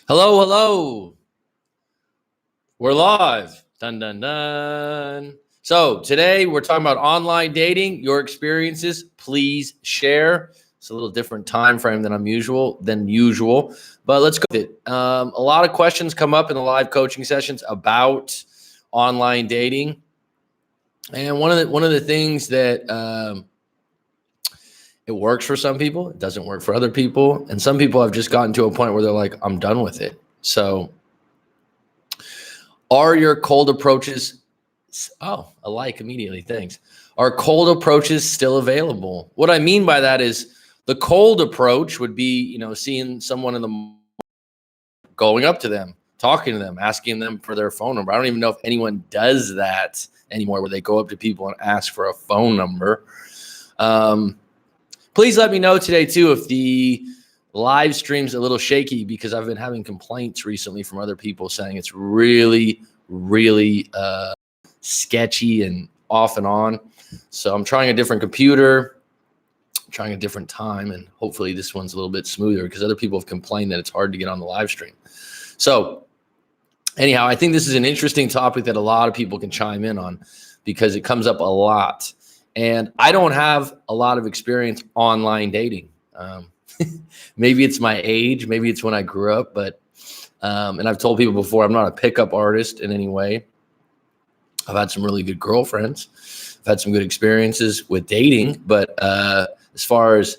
Hello, hello. We're live. Dun, dun, dun. So today we're talking about online dating, your experiences. Please share. It's a little different time frame than usual, but let's go with it. A lot of questions come up in the live coaching sessions about online dating, and one of the things that it works for some people, it doesn't work for other people, and some people have just gotten to a point where they're like, "I'm done with it." So are your cold approaches? Oh, I like immediately. Thanks. Are cold approaches still available? What I mean by that is the cold approach would be, seeing someone in the going up to them, talking to them, asking them for their phone number. I don't even know if anyone does that anymore, where they go up to people and ask for a phone number. Please let me know today too if the live stream's a little shaky, because I've been having complaints recently from other people saying it's really sketchy and off and on. So I'm trying a different computer, trying a different time, and hopefully this one's a little bit smoother, because other people have complained that it's hard to get on the live stream. So anyhow, I think this is an interesting topic that a lot of people can chime in on, because it comes up a lot. And I don't have a lot of experience online dating. Maybe it's my age, maybe it's when I grew up, but and I've told people before, I'm not a pickup artist in any way. I've had some really good girlfriends. I've had some good experiences with dating, but as far as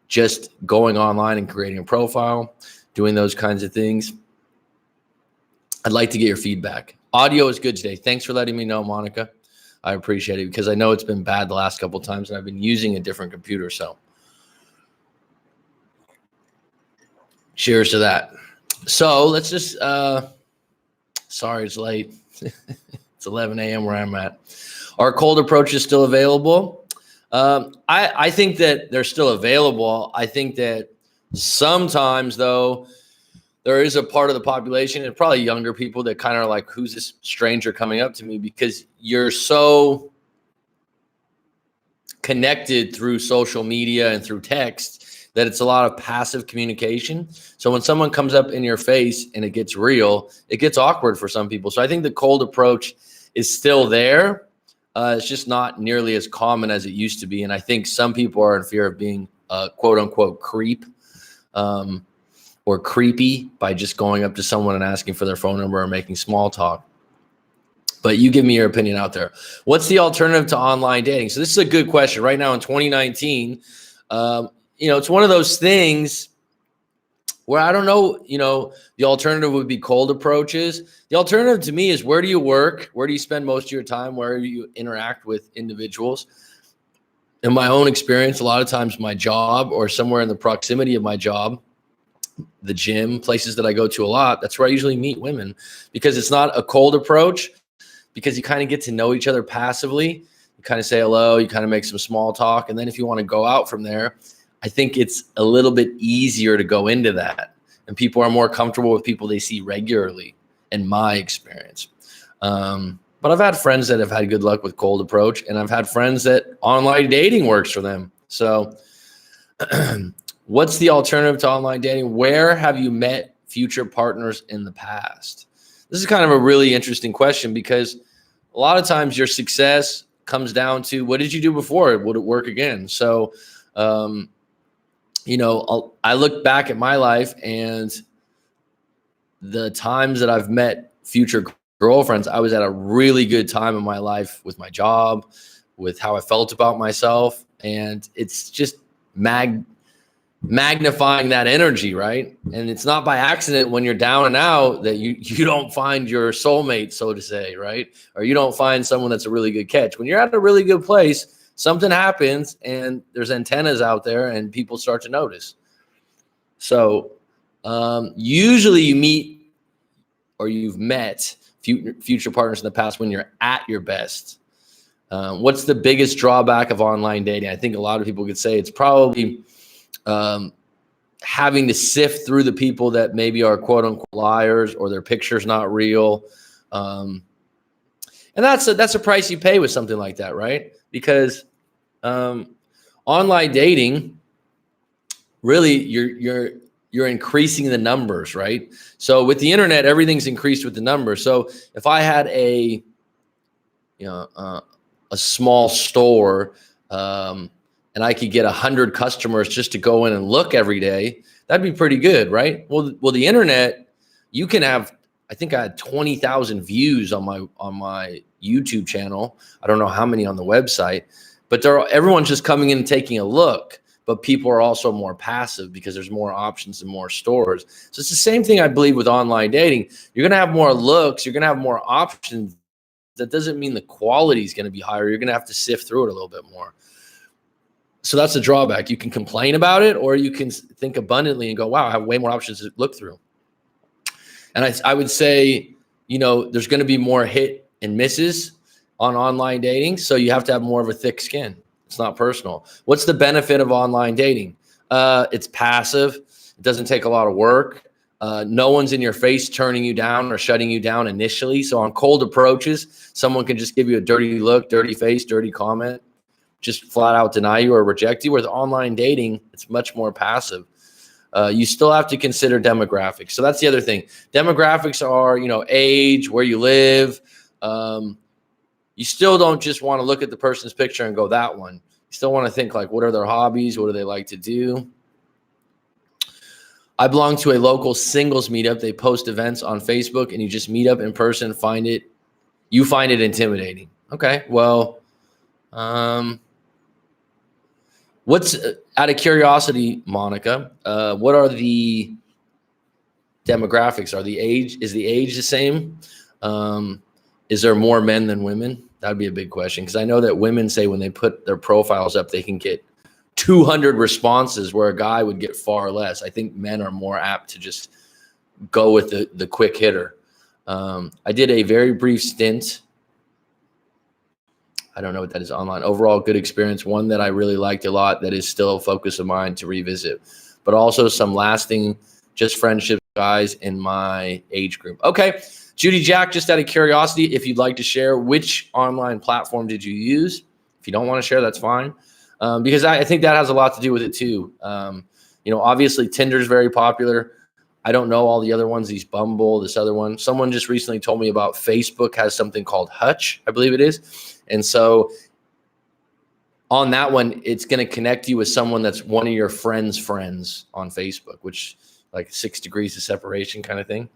just going online and creating a profile, doing those kinds of things, I'd like to get your feedback. Audio is good today. Thanks for letting me know, Monica. I appreciate it, because I know it's been bad the last couple of times, and I've been using a different computer. So cheers to that. So let's just, sorry, it's late. It's 11 a.m. where I'm at. Are cold approaches still available? I think that they're still available. I think that sometimes, though, there is a part of the population, and probably younger people, that kind of are like, who's this stranger coming up to me? Because you're so connected through social media and through text that it's a lot of passive communication. So when someone comes up in your face and it gets real, it gets awkward for some people. So I think the cold approach is still there. It's just not nearly as common as it used to be. And I think some people are in fear of being quote unquote creep. Or creepy by just going up to someone and asking for their phone number or making small talk. But you give me your opinion out there. What's the alternative to online dating? So this is a good question. Right now in 2019, it's one of those things where I don't know, the alternative would be cold approaches. The alternative to me is, where do you work? Where do you spend most of your time? Where do you interact with individuals? In my own experience, a lot of times my job, or somewhere in the proximity of my job, the gym, places that I go to a lot, that's where I usually meet women, because it's not a cold approach, because you kind of get to know each other passively. You kind of say hello, you kind of make some small talk. And then if you want to go out from there, I think it's a little bit easier to go into that. And people are more comfortable with people they see regularly, in my experience. But I've had friends that have had good luck with cold approach, and I've had friends that online dating works for them. So what's the alternative to online dating? Where have you met future partners in the past? This is kind of a really interesting question, because a lot of times your success comes down to, what did you do before? Would it work again? So, I look back at my life, and the times that I've met future girlfriends, I was at a really good time in my life with my job, with how I felt about myself. And it's just magnifying that energy, right? And it's not by accident when you're down and out that you don't find your soulmate, so to say, right? Or you don't find someone that's a really good catch. When you're at a really good place, something happens, and there's antennas out there, and people start to notice. So usually you meet, or you've met future partners in the past when you're at your best. What's the biggest drawback of online dating? I think a lot of people could say it's probably having to sift through the people that maybe are quote unquote liars, or their picture's not real. And that's a price you pay with something like that, right? Because online dating, really, you're increasing the numbers, right? So with the internet, everything's increased with the numbers. So if I had a small store, and I could get 100 customers just to go in and look every day, that'd be pretty good, right? Well, the internet, you can have, I think I had 20,000 views on my YouTube channel. I don't know how many on the website, but everyone's just coming in and taking a look. But people are also more passive because there's more options and more stores. So it's the same thing, I believe, with online dating. You're going to have more looks. You're going to have more options. That doesn't mean the quality is going to be higher. You're going to have to sift through it a little bit more. So that's the drawback. You can complain about it, or you can think abundantly and go, wow, I have way more options to look through. And I would say, there's going to be more hit and misses on online dating. So you have to have more of a thick skin. It's not personal. What's the benefit of online dating? It's passive. It doesn't take a lot of work. No one's in your face turning you down or shutting you down initially. So on cold approaches, someone can just give you a dirty look, dirty face, dirty comment, just flat out deny you or reject you. With online dating, it's much more passive. You still have to consider demographics. So that's the other thing. Demographics are, age, where you live. You still don't just want to look at the person's picture and go, that one. You still want to think like, what are their hobbies? What do they like to do? I belong to a local singles meetup. They post events on Facebook and you just meet up in person, you find it intimidating. Okay. Well, what's out of curiosity, Monica, what are the demographics? Is the age the same? Is there more men than women? That'd be a big question. Because I know that women say when they put their profiles up, they can get 200 responses where a guy would get far less. I think men are more apt to just go with the quick hitter. I did a very brief stint. I don't know what that is online. Overall, good experience. One that I really liked a lot that is still a focus of mine to revisit. But also some lasting, just friendship guys in my age group. Okay. Judy Jack, just out of curiosity, if you'd like to share, which online platform did you use? If you don't want to share, that's fine. Because I think that has a lot to do with it too. Obviously Tinder is very popular. I don't know all the other ones, these Bumble, this other one. Someone just recently told me about Facebook has something called Hutch, I believe it is. And so on that one, it's going to connect you with someone that's one of your friends' friends on Facebook, which like 6 degrees of separation kind of thing.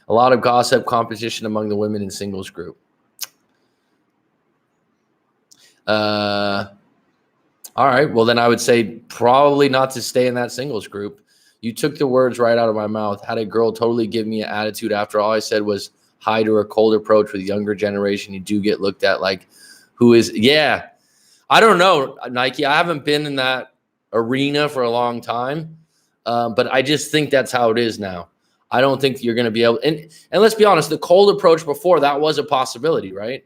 A lot of gossip, competition among the women in singles group. All right. Well, then I would say probably not to stay in that singles group. You took the words right out of my mouth. Had a girl totally give me an attitude after all I said was hi to her, cold approach with younger generation. You do get looked at like who is, yeah. I don't know, Nike. I haven't been in that arena for a long time, but I just think that's how it is now. I don't think you're going to be able, and let's be honest, the cold approach before, that was a possibility, right?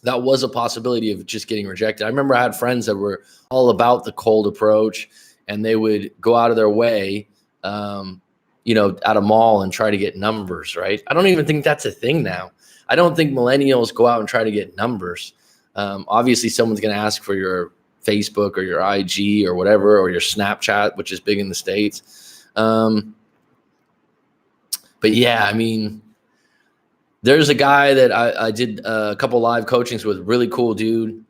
That was a possibility of just getting rejected. I remember I had friends that were all about the cold approach, and they would go out of their way, at a mall and try to get numbers, right? I don't even think that's a thing now. I don't think millennials go out and try to get numbers. Obviously, someone's going to ask for your Facebook or your IG or whatever, or your Snapchat, which is big in the States. But yeah, I mean, there's a guy that I did a couple live coachings with, really cool dude,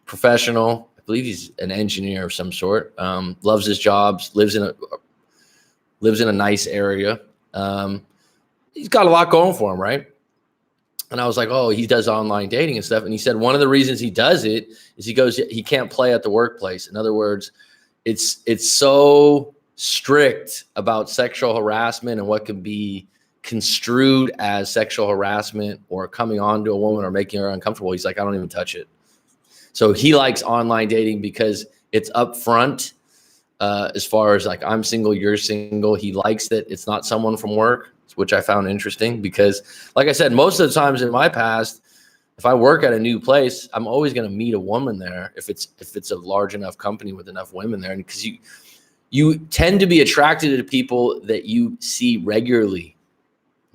professional. I believe he's an engineer of some sort. Loves his jobs, lives in a nice area. He's got a lot going for him, right? And I was like, oh, he does online dating and stuff. And he said one of the reasons he does it is he can't play at the workplace. In other words, it's so strict about sexual harassment and what can be construed as sexual harassment or coming on to a woman or making her uncomfortable. He's like, I don't even touch it. So he likes online dating because it's upfront. As far as like, I'm single, you're single. He likes that it's not someone from work, which I found interesting because, like I said, most of the times in my past, if I work at a new place, I'm always going to meet a woman there if it's a large enough company with enough women there, and because you tend to be attracted to people that you see regularly.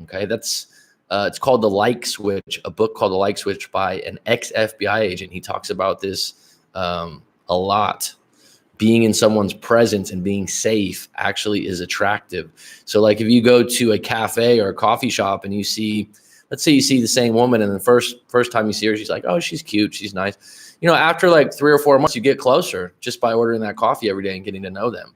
Okay, that's it's called The Like Switch, a book called The Like Switch by an ex-FBI agent. He talks about this a lot. being in someone's presence and being safe actually is attractive. So like if you go to a cafe or a coffee shop and you see, let's say you see the same woman and the first time you see her, she's like, oh, she's cute, she's nice. You know, after like 3 or 4 months, you get closer just by ordering that coffee every day and getting to know them.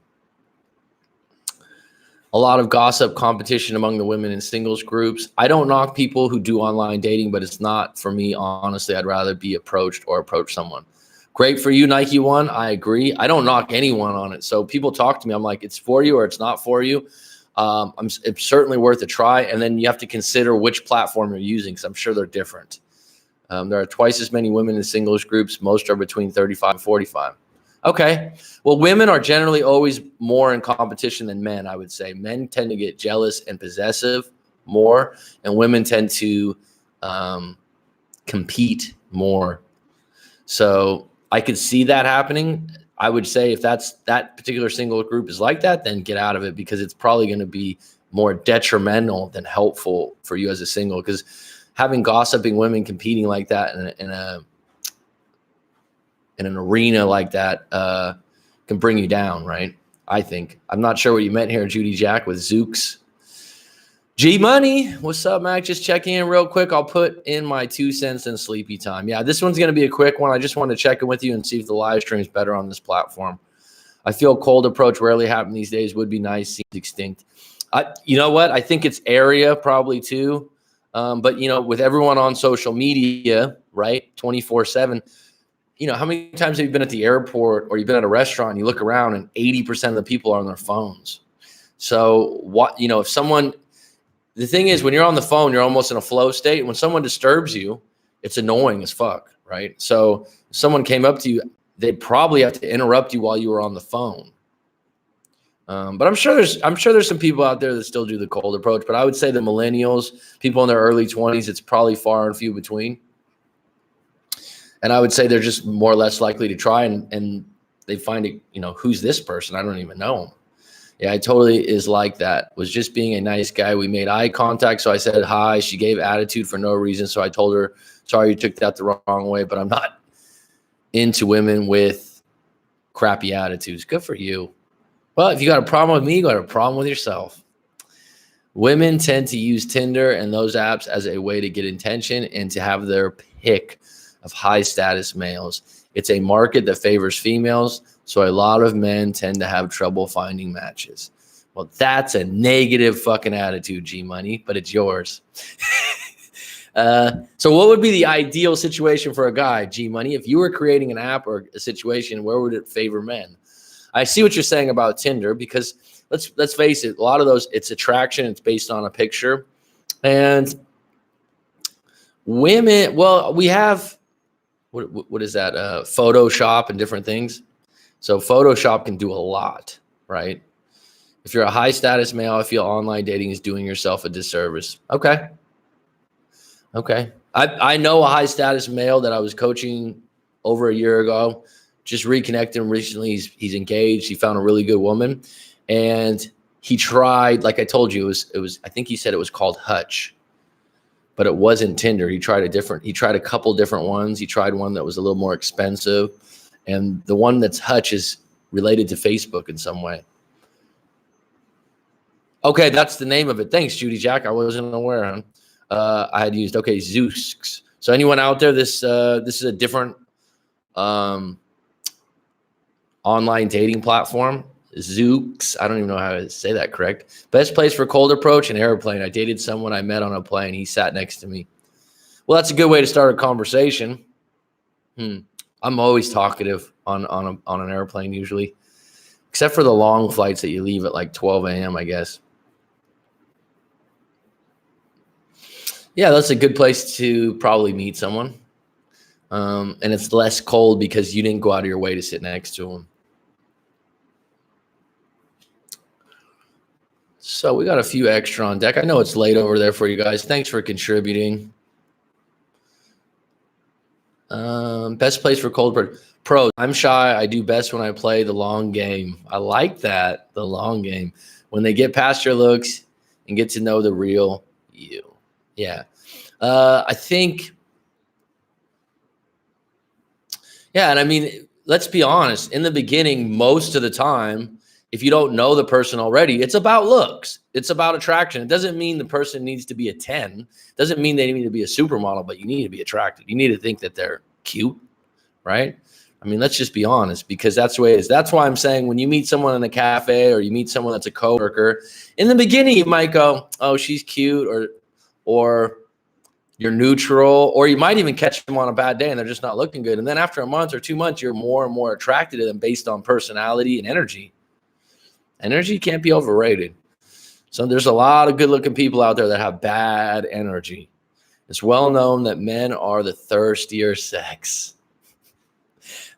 A lot of gossip, competition among the women in singles groups. I don't knock people who do online dating, but it's not for me, honestly. I'd rather be approached or approach someone. Great for you, Nike One. I agree. I don't knock anyone on it. So people talk to me. I'm like, it's for you or it's not for you. It's certainly worth a try. And then you have to consider which platform you're using, because I'm sure they're different. There are twice as many women in singles groups. Most are between 35 and 45. Okay. Well, women are generally always more in competition than men, I would say. Men tend to get jealous and possessive more, and women tend to compete more. So I could see that happening. I would say if that particular single group is like that, then get out of it, because it's probably going to be more detrimental than helpful for you as a single, because having gossiping women competing like that in an arena like that can bring you down, right? I think. I'm not sure what you meant here, Judy Jack, with Zooks. G Money, what's up, Mac? Just checking in real quick. I'll put in my 2 cents in sleepy time. Yeah, this one's going to be a quick one. I just want to check in with you and see if the live stream is better on this platform. I feel cold approach rarely happen these days. Would be nice. Seems extinct. You know what? I think it's area probably too. But, you know, with everyone on social media, right, 24/7, you know, how many times have you been at the airport or you've been at a restaurant and you look around and 80% of the people are on their phones? So what, you know, if someone, the thing is, when you're on the phone, you're almost in a flow state. When someone disturbs you, it's annoying as fuck, right? So if someone came up to you, they'd probably have to interrupt you while you were on the phone. But I'm sure there's some people out there that still do the cold approach. But I would say the millennials, people in their early 20s, it's probably far and few between. And I would say they're just more or less likely to try, and they find it, you know, who's this person? I don't even know him. Yeah, I totally is like that. Was just being a nice guy. We made eye contact, so I said hi. She gave attitude for no reason, so I told her, sorry you took that the wrong way, but I'm not into women with crappy attitudes. Good for you. Well, if you got a problem with me, you got a problem with yourself. Women tend to use Tinder and those apps as a way to get attention and to have their pick of high status males. It's a market that favors females, so a lot of men tend to have trouble finding matches. Well, that's a negative fucking attitude, G Money, but it's yours. So what would be the ideal situation for a guy, G Money? If you were creating an app or a situation, where would it favor men? I see what you're saying about Tinder, because let's face it, a lot of those, it's attraction, it's based on a picture. And women, well, we have, what is that? Photoshop and different things. So Photoshop can do a lot, right? If you're a high status male, I feel online dating is doing yourself a disservice. Okay. I know a high status male that I was coaching over a year ago. Just reconnected him recently. He's engaged. He found a really good woman, and he tried, like I told you, it was I think he said it was called Hutch, but it wasn't Tinder. He tried a couple different ones. He tried one that was a little more expensive, and the one that's Hutch is related to Facebook in some way. Okay, that's the name of it. Thanks, Judy Jack. I wasn't aware. I had used Zeus. So anyone out there, this is a different online dating platform. Zooks. I don't even know how to say that correct. Best place for cold approach, an airplane. I dated someone I met on a plane. He sat next to me. Well, that's a good way to start a conversation. I'm always talkative on an airplane usually, except for the long flights that you leave at like 12 a.m., I guess. Yeah, that's a good place to probably meet someone. And it's less cold because you didn't go out of your way to sit next to them. So we got a few extra on deck. I know it's late over there for you guys. Thanks for contributing. Best place for cold pro. I'm shy. I do best when I play the long game. I like that, the long game. When they get past your looks and get to know the real you. Yeah. I think, yeah, and I mean, let's be honest, in the beginning, most of the time, if you don't know the person already, it's about looks. It's about attraction. It doesn't mean the person needs to be a 10. It doesn't mean they need to be a supermodel, but you need to be attracted. You need to think that they're cute, right? I mean, let's just be honest, because that's the way it is. That's why I'm saying when you meet someone in a cafe or you meet someone that's a coworker, in the beginning, you might go, oh, she's cute, or you're neutral, or you might even catch them on a bad day and they're just not looking good. And then after a month or 2 months, you're more and more attracted to them based on personality and energy. Energy can't be overrated. So there's a lot of good looking people out there that have bad energy. It's well known that men are the thirstier sex.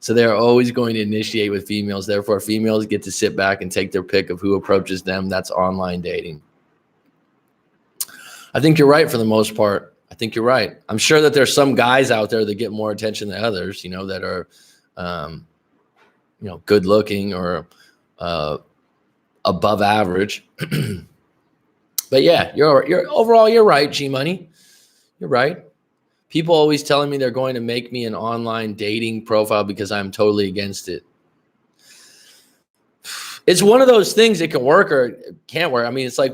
So they're always going to initiate with females. Therefore, females get to sit back and take their pick of who approaches them. That's online dating. I think you're right for the most part. I think you're right. I'm sure that there's some guys out there that get more attention than others, that are, good looking or above average. But yeah, you're overall, you're right, G Money. You're right. People always telling me they're going to make me an online dating profile because I'm totally against it. It's one of those things that can work or can't work. I mean, it's like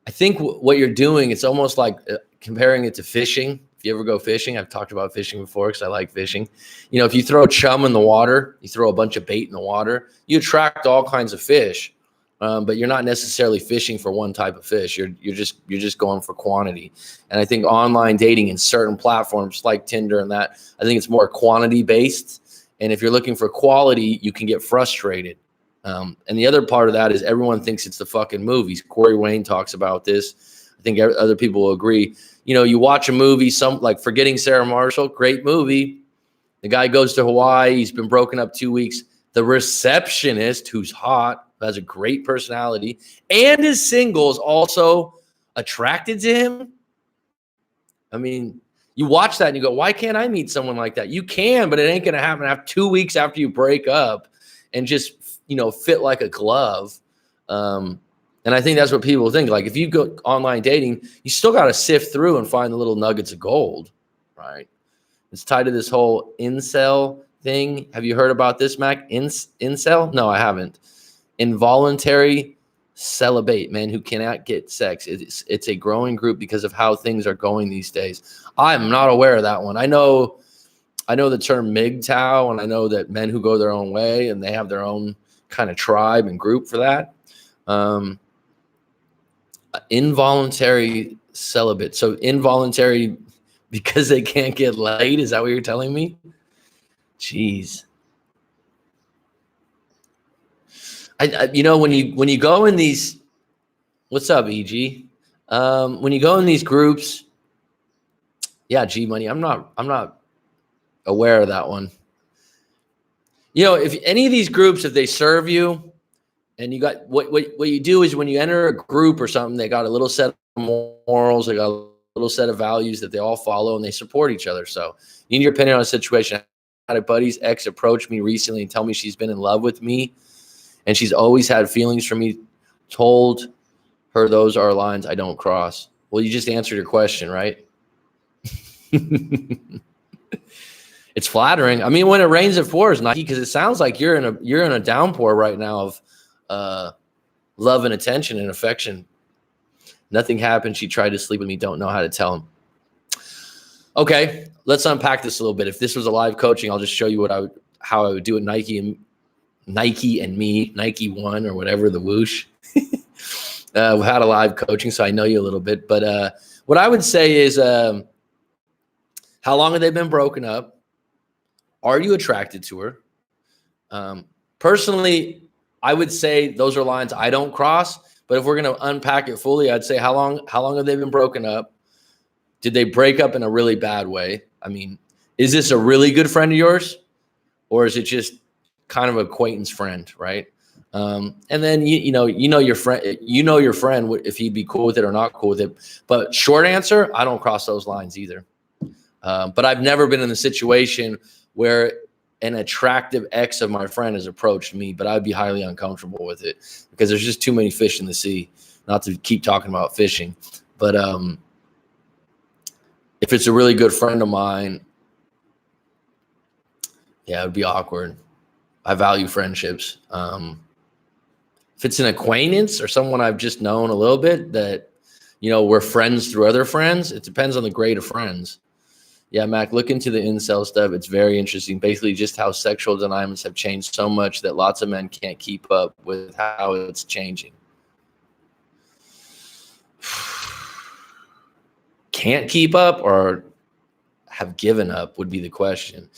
I think what you're doing, it's almost like comparing it to fishing. If you ever go fishing, I've talked about fishing before because I like fishing. If you throw chum in the water, you throw a bunch of bait in the water, you attract all kinds of fish. But you're not necessarily fishing for one type of fish. You're just going for quantity. And I think online dating in certain platforms like Tinder and that, I think it's more quantity based. And if you're looking for quality, you can get frustrated. And the other part of that is everyone thinks it's the fucking movies. Corey Wayne talks about this. I think other people will agree. You watch a movie, like Forgetting Sarah Marshall, great movie. The guy goes to Hawaii. He's been broken up 2 weeks. The receptionist, who's hot, has a great personality, and is single, is also attracted to him. I mean, you watch that and you go, why can't I meet someone like that? You can, but it ain't going to happen after 2 weeks after you break up and just, fit like a glove. And I think that's what people think. Like if you go online dating, you still got to sift through and find the little nuggets of gold, right? It's tied to this whole incel thing. Have you heard about this, Mac? Incel? No, I haven't. Involuntary celibate, men who cannot get sex. It's a growing group because of how things are going these days. I'm not aware of that one. I know the term MGTOW, and I know that men who go their own way and they have their own kind of tribe and group for that. Involuntary celibate. So involuntary because they can't get laid. Is that what you're telling me? Jeez. When you go in these, what's up, EG? When you go in these groups, yeah, G Money. I'm not aware of that one. If any of these groups, if they serve you, and you got what you do is when you enter a group or something, they got a little set of morals, they got a little set of values that they all follow, and they support each other. So, you need your opinion on a situation. I had a buddy's ex approach me recently and tell me she's been in love with me. And she's always had feelings for me. Told her those are lines I don't cross. Well, you just answered your question, right? It's flattering. I mean, when it rains, it pours, Nike, because it sounds like you're in a downpour right now of love and attention and affection. Nothing happened. She tried to sleep with me. Don't know how to tell him. Okay, let's unpack this a little bit. If this was a live coaching, I'll just show you how I would do it. Nike and me, Nike One or whatever, the whoosh. We had a live coaching, so I know you a little bit. But what I would say is, how long have they been broken up? Are you attracted to her? Personally, I would say those are lines I don't cross. But if we're going to unpack it fully, I'd say how long have they been broken up? Did they break up in a really bad way? I mean, is this a really good friend of yours, or is it just kind of an acquaintance friend, right? And then you know your friend, if he'd be cool with it or not cool with it. But short answer, I don't cross those lines either. But I've never been in the situation where an attractive ex of my friend has approached me, but I'd be highly uncomfortable with it because there's just too many fish in the sea. Not to keep talking about fishing, but if it's a really good friend of mine, Yeah, it would be awkward. I value friendships. If it's an acquaintance or someone I've just known a little bit that, we're friends through other friends, it depends on the grade of friends. Yeah, Mac, look into the incel stuff. It's very interesting. Basically, just how sexual dynamics have changed so much that lots of men can't keep up with how it's changing. Can't keep up or have given up would be the question.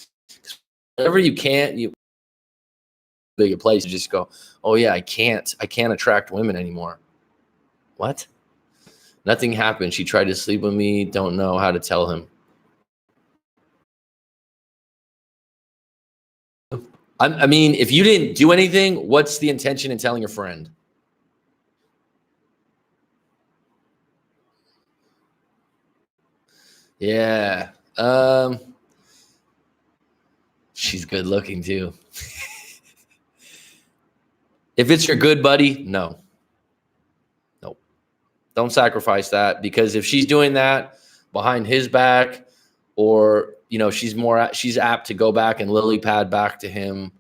Whenever you can't, you big a place to just go, oh yeah, I can't attract women anymore. What? Nothing happened. She tried to sleep with me. Don't know how to tell him. I mean, if you didn't do anything, what's the intention in telling a friend? Yeah. She's good looking too. If it's your good buddy, no. Nope. Don't sacrifice that, because if she's doing that behind his back, or she's apt to go back and lily pad back to him,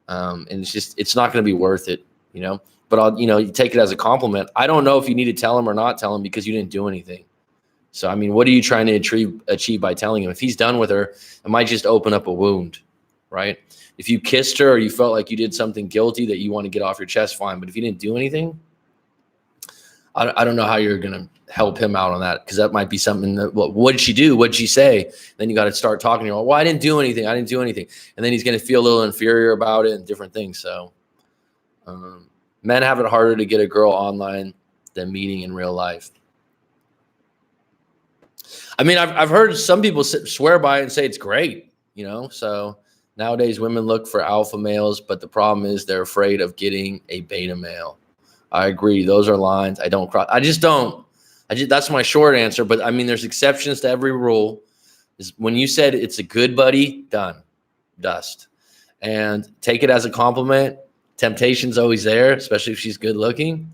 and it's not going to be worth it, But you take it as a compliment. I don't know if you need to tell him or not tell him, because you didn't do anything. So I mean, what are you trying to achieve by telling him? If he's done with her, it might just open up a wound, right? If you kissed her or you felt like you did something guilty that you want to get off your chest, fine. But if you didn't do anything, I don't know how you're going to help him out on that, because that might be something that, what did she do? What did she say? Then you got to start talking to her. Well, I didn't do anything. I didn't do anything. And then he's going to feel a little inferior about it and different things. So men have it harder to get a girl online than meeting in real life. I mean, I've heard some people swear by it and say it's great, so nowadays women look for alpha males, but the problem is they're afraid of getting a beta male. I agree. Those are lines I don't cross. That's my short answer. But I mean, there's exceptions to every rule. Is when you said it's a good buddy, done, dust, and take it as a compliment. Temptation's always there, especially if she's good looking.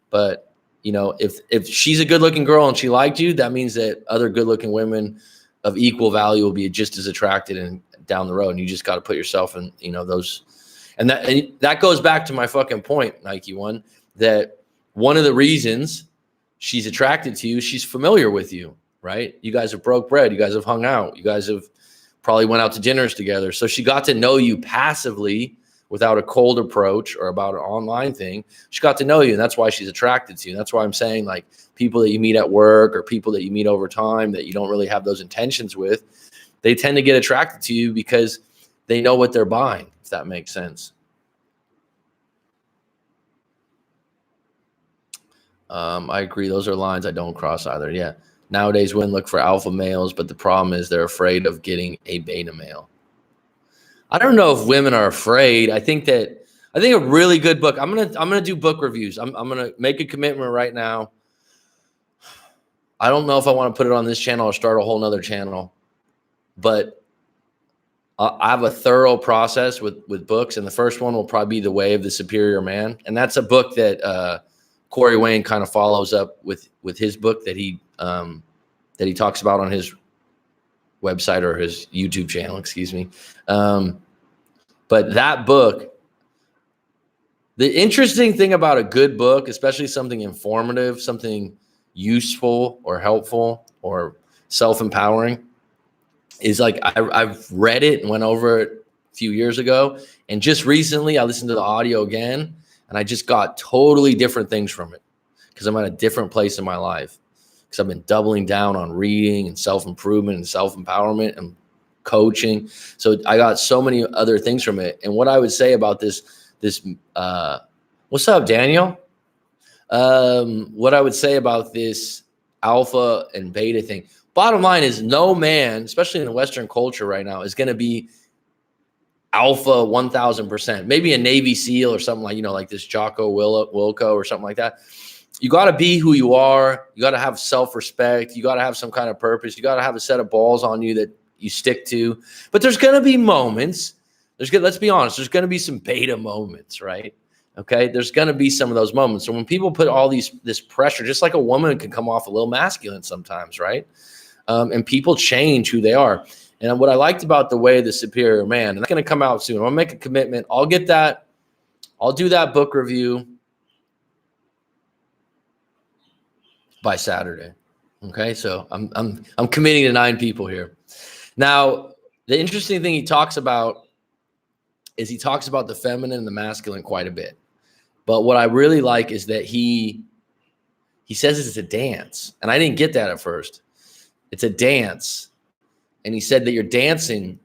But if she's a good looking girl and she liked you, that means that other good looking women of equal value will be just as attracted and down the road. And you just got to put yourself in, those. And that goes back to my fucking point, Nike One, that one of the reasons she's attracted to you, she's familiar with you, right? You guys have broke bread. You guys have hung out. You guys have probably went out to dinners together. So she got to know you passively without a cold approach or about an online thing. She got to know you, and that's why she's attracted to you. And that's why I'm saying, like, people that you meet at work or people that you meet over time that you don't really have those intentions with, they tend to get attracted to you because they know what they're buying, if that makes sense. I agree. Those are lines I don't cross either. Yeah. Nowadays, women look for alpha males, but the problem is they're afraid of getting a beta male. I don't know if women are afraid. I think a really good book. I'm gonna do book reviews. I'm gonna make a commitment right now. I don't know if I want to put it on this channel or start a whole nother channel, but I have a thorough process with books, and the first one will probably be The Way of the Superior Man, and that's a book that Corey Wayne kind of follows up with his book that he talks about on his website or his YouTube channel, excuse me. But that book, the interesting thing about a good book, especially something informative, something useful or helpful or self-empowering, is like I've read it and went over it a few years ago, and just recently I listened to the audio again, and I just got totally different things from it because I'm at a different place in my life, because I've been doubling down on reading and self-improvement and self-empowerment and coaching. So I got so many other things from it. And what I would say about this what's up, Daniel? What I would say about this alpha and beta thing, bottom line is, no man, especially in the Western culture right now, is going to be alpha 1000%. Maybe a Navy SEAL or something like this Jocko Wilco or something like that. You got to be who you are. You got to have self-respect. You got to have some kind of purpose. You got to have a set of balls on you that you stick to. But there's going to be moments. Let's be honest. There's going to be some beta moments, right? Okay. There's going to be some of those moments. So when people put all this pressure, just like a woman can come off a little masculine sometimes, right? And people change who they are. And what I liked about the way the superior man, and that's going to come out soon. I'm going to make a commitment. I'll get that. I'll do that book review by Saturday. Okay. So I'm committing to 9 people here. Now, the interesting thing he talks about is he talks about the feminine and the masculine quite a bit. But what I really like is that he says it's a dance. And I didn't get that at first. It's a dance. And he said that you're dancing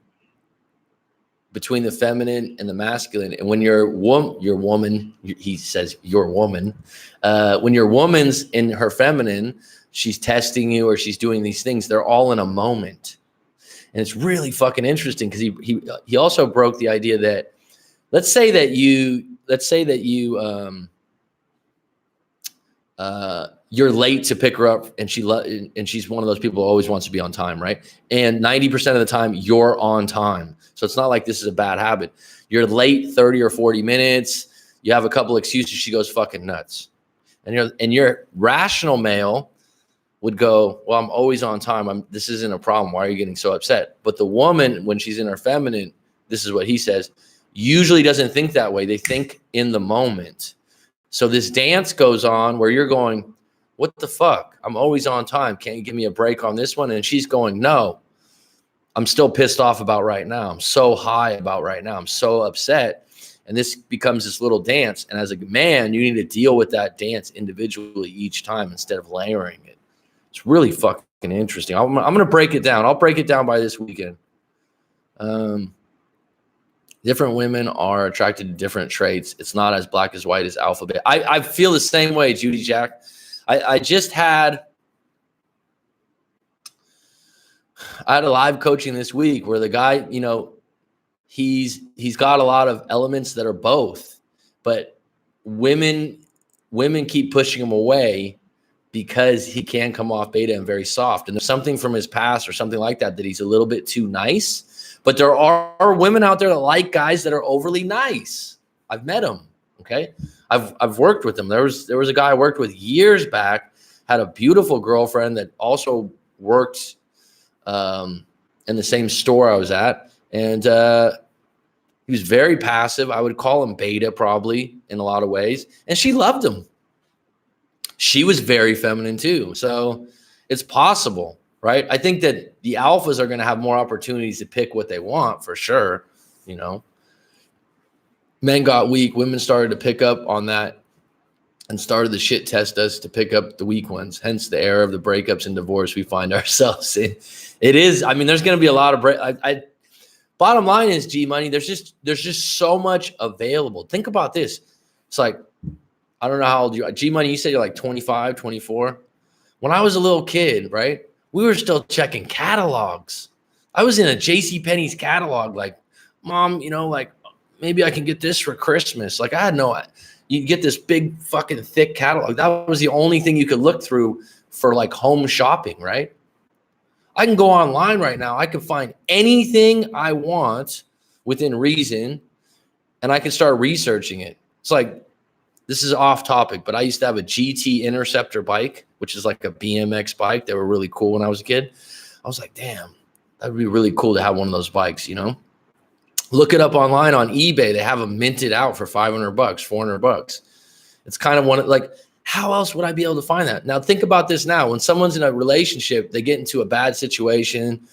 between the feminine and the masculine. And when your woman, he says your woman, when your woman's in her feminine, she's testing you or she's doing these things. They're all in a moment. And it's really fucking interesting because he also broke the idea that let's say that you're late to pick her up and she's one of those people who always wants to be on time, right? And 90% of the time you're on time. So it's not like this is a bad habit. You're late 30 or 40 minutes. You have a couple excuses. She goes fucking nuts. And your rational male would go, well, I'm always on time. This isn't a problem. Why are you getting so upset? But the woman, when she's in her feminine, this is what he says, usually doesn't think that way. They think in the moment. So this dance goes on where you're going, what the fuck? I'm always on time. Can't you give me a break on this one? And she's going, no, I'm still pissed off about right now. I'm so high about right now. I'm so upset. And this becomes this little dance. And as a man, you need to deal with that dance individually each time instead of layering it. It's really fucking interesting. I'm going to break it down. I'll break it down by this weekend. Different women are attracted to different traits. It's not as black as white as alphabet. I feel the same way, Judy Jack. I had a live coaching this week where the guy, he's got a lot of elements that are both, but women keep pushing him away because he can come off beta and very soft. And there's something from his past or something like that he's a little bit too nice. But there are women out there that like guys that are overly nice. I've met them. Okay. I've worked with them. There was a guy I worked with years back, had a beautiful girlfriend that also worked in the same store I was at. And he was very passive. I would call him beta probably in a lot of ways. And she loved him. She was very feminine too. So it's possible, right? I think that the alphas are going to have more opportunities to pick what they want for sure. Men got weak. Women started to pick up on that and started to shit test us to pick up the weak ones. Hence the era of the breakups and divorce we find ourselves in. It is. I mean, there's going to be a lot of bottom line is G Money. There's just so much available. Think about this. It's like, I don't know how old you are. G Money, you said you're like 25, 24. When I was a little kid, right, we were still checking catalogs. I was in a JCPenney's catalog, like, Mom, like, maybe I can get this for Christmas. Like, I had you get this big fucking thick catalog. That was the only thing you could look through for like home shopping, right? I can go online right now. I can find anything I want within reason, and I can start researching it. It's like, this is off topic, but I used to have a GT Interceptor bike, which is like a BMX bike. They were really cool when I was a kid. I was like, damn, that would be really cool to have one of those bikes, Look it up online on eBay. They have them minted out for $500, $400. It's kind of like, how else would I be able to find that? Now, think about this now. When someone's in a relationship, they get into a bad situation.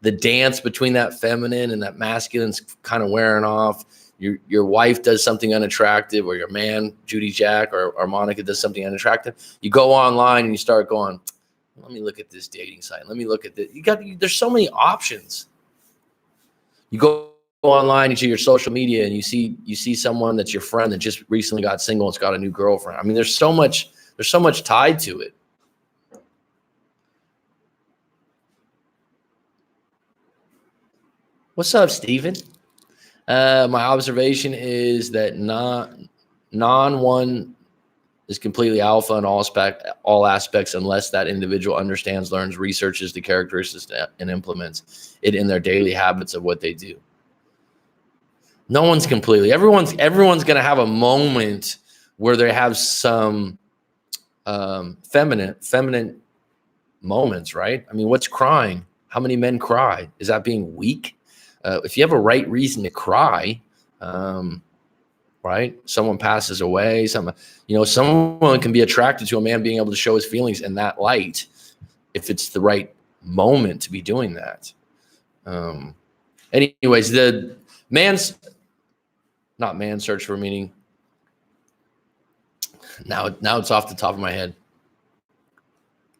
The dance between that feminine and that masculine's kind of wearing off. Your wife does something unattractive, or your man, Judy Jack or Monica, does something unattractive. You go online and you start going, let me look at this dating site. Let me look at this. There's so many options. You go online into your social media and you see someone that's your friend that just recently got single and's got a new girlfriend. I mean, there's so much tied to it. What's up, Steven? My observation is that non-one is completely alpha in all aspects unless that individual understands, learns, researches the characteristics, and implements it in their daily habits of what they do. No one's completely. Everyone's going to have a moment where they have some feminine moments, right? I mean, what's crying? How many men cry? Is that being weak? If you have a right reason to cry, right? Someone passes away, someone can be attracted to a man being able to show his feelings in that light if it's the right moment to be doing that. Anyways, the not man search for meaning. Now it's off the top of my head.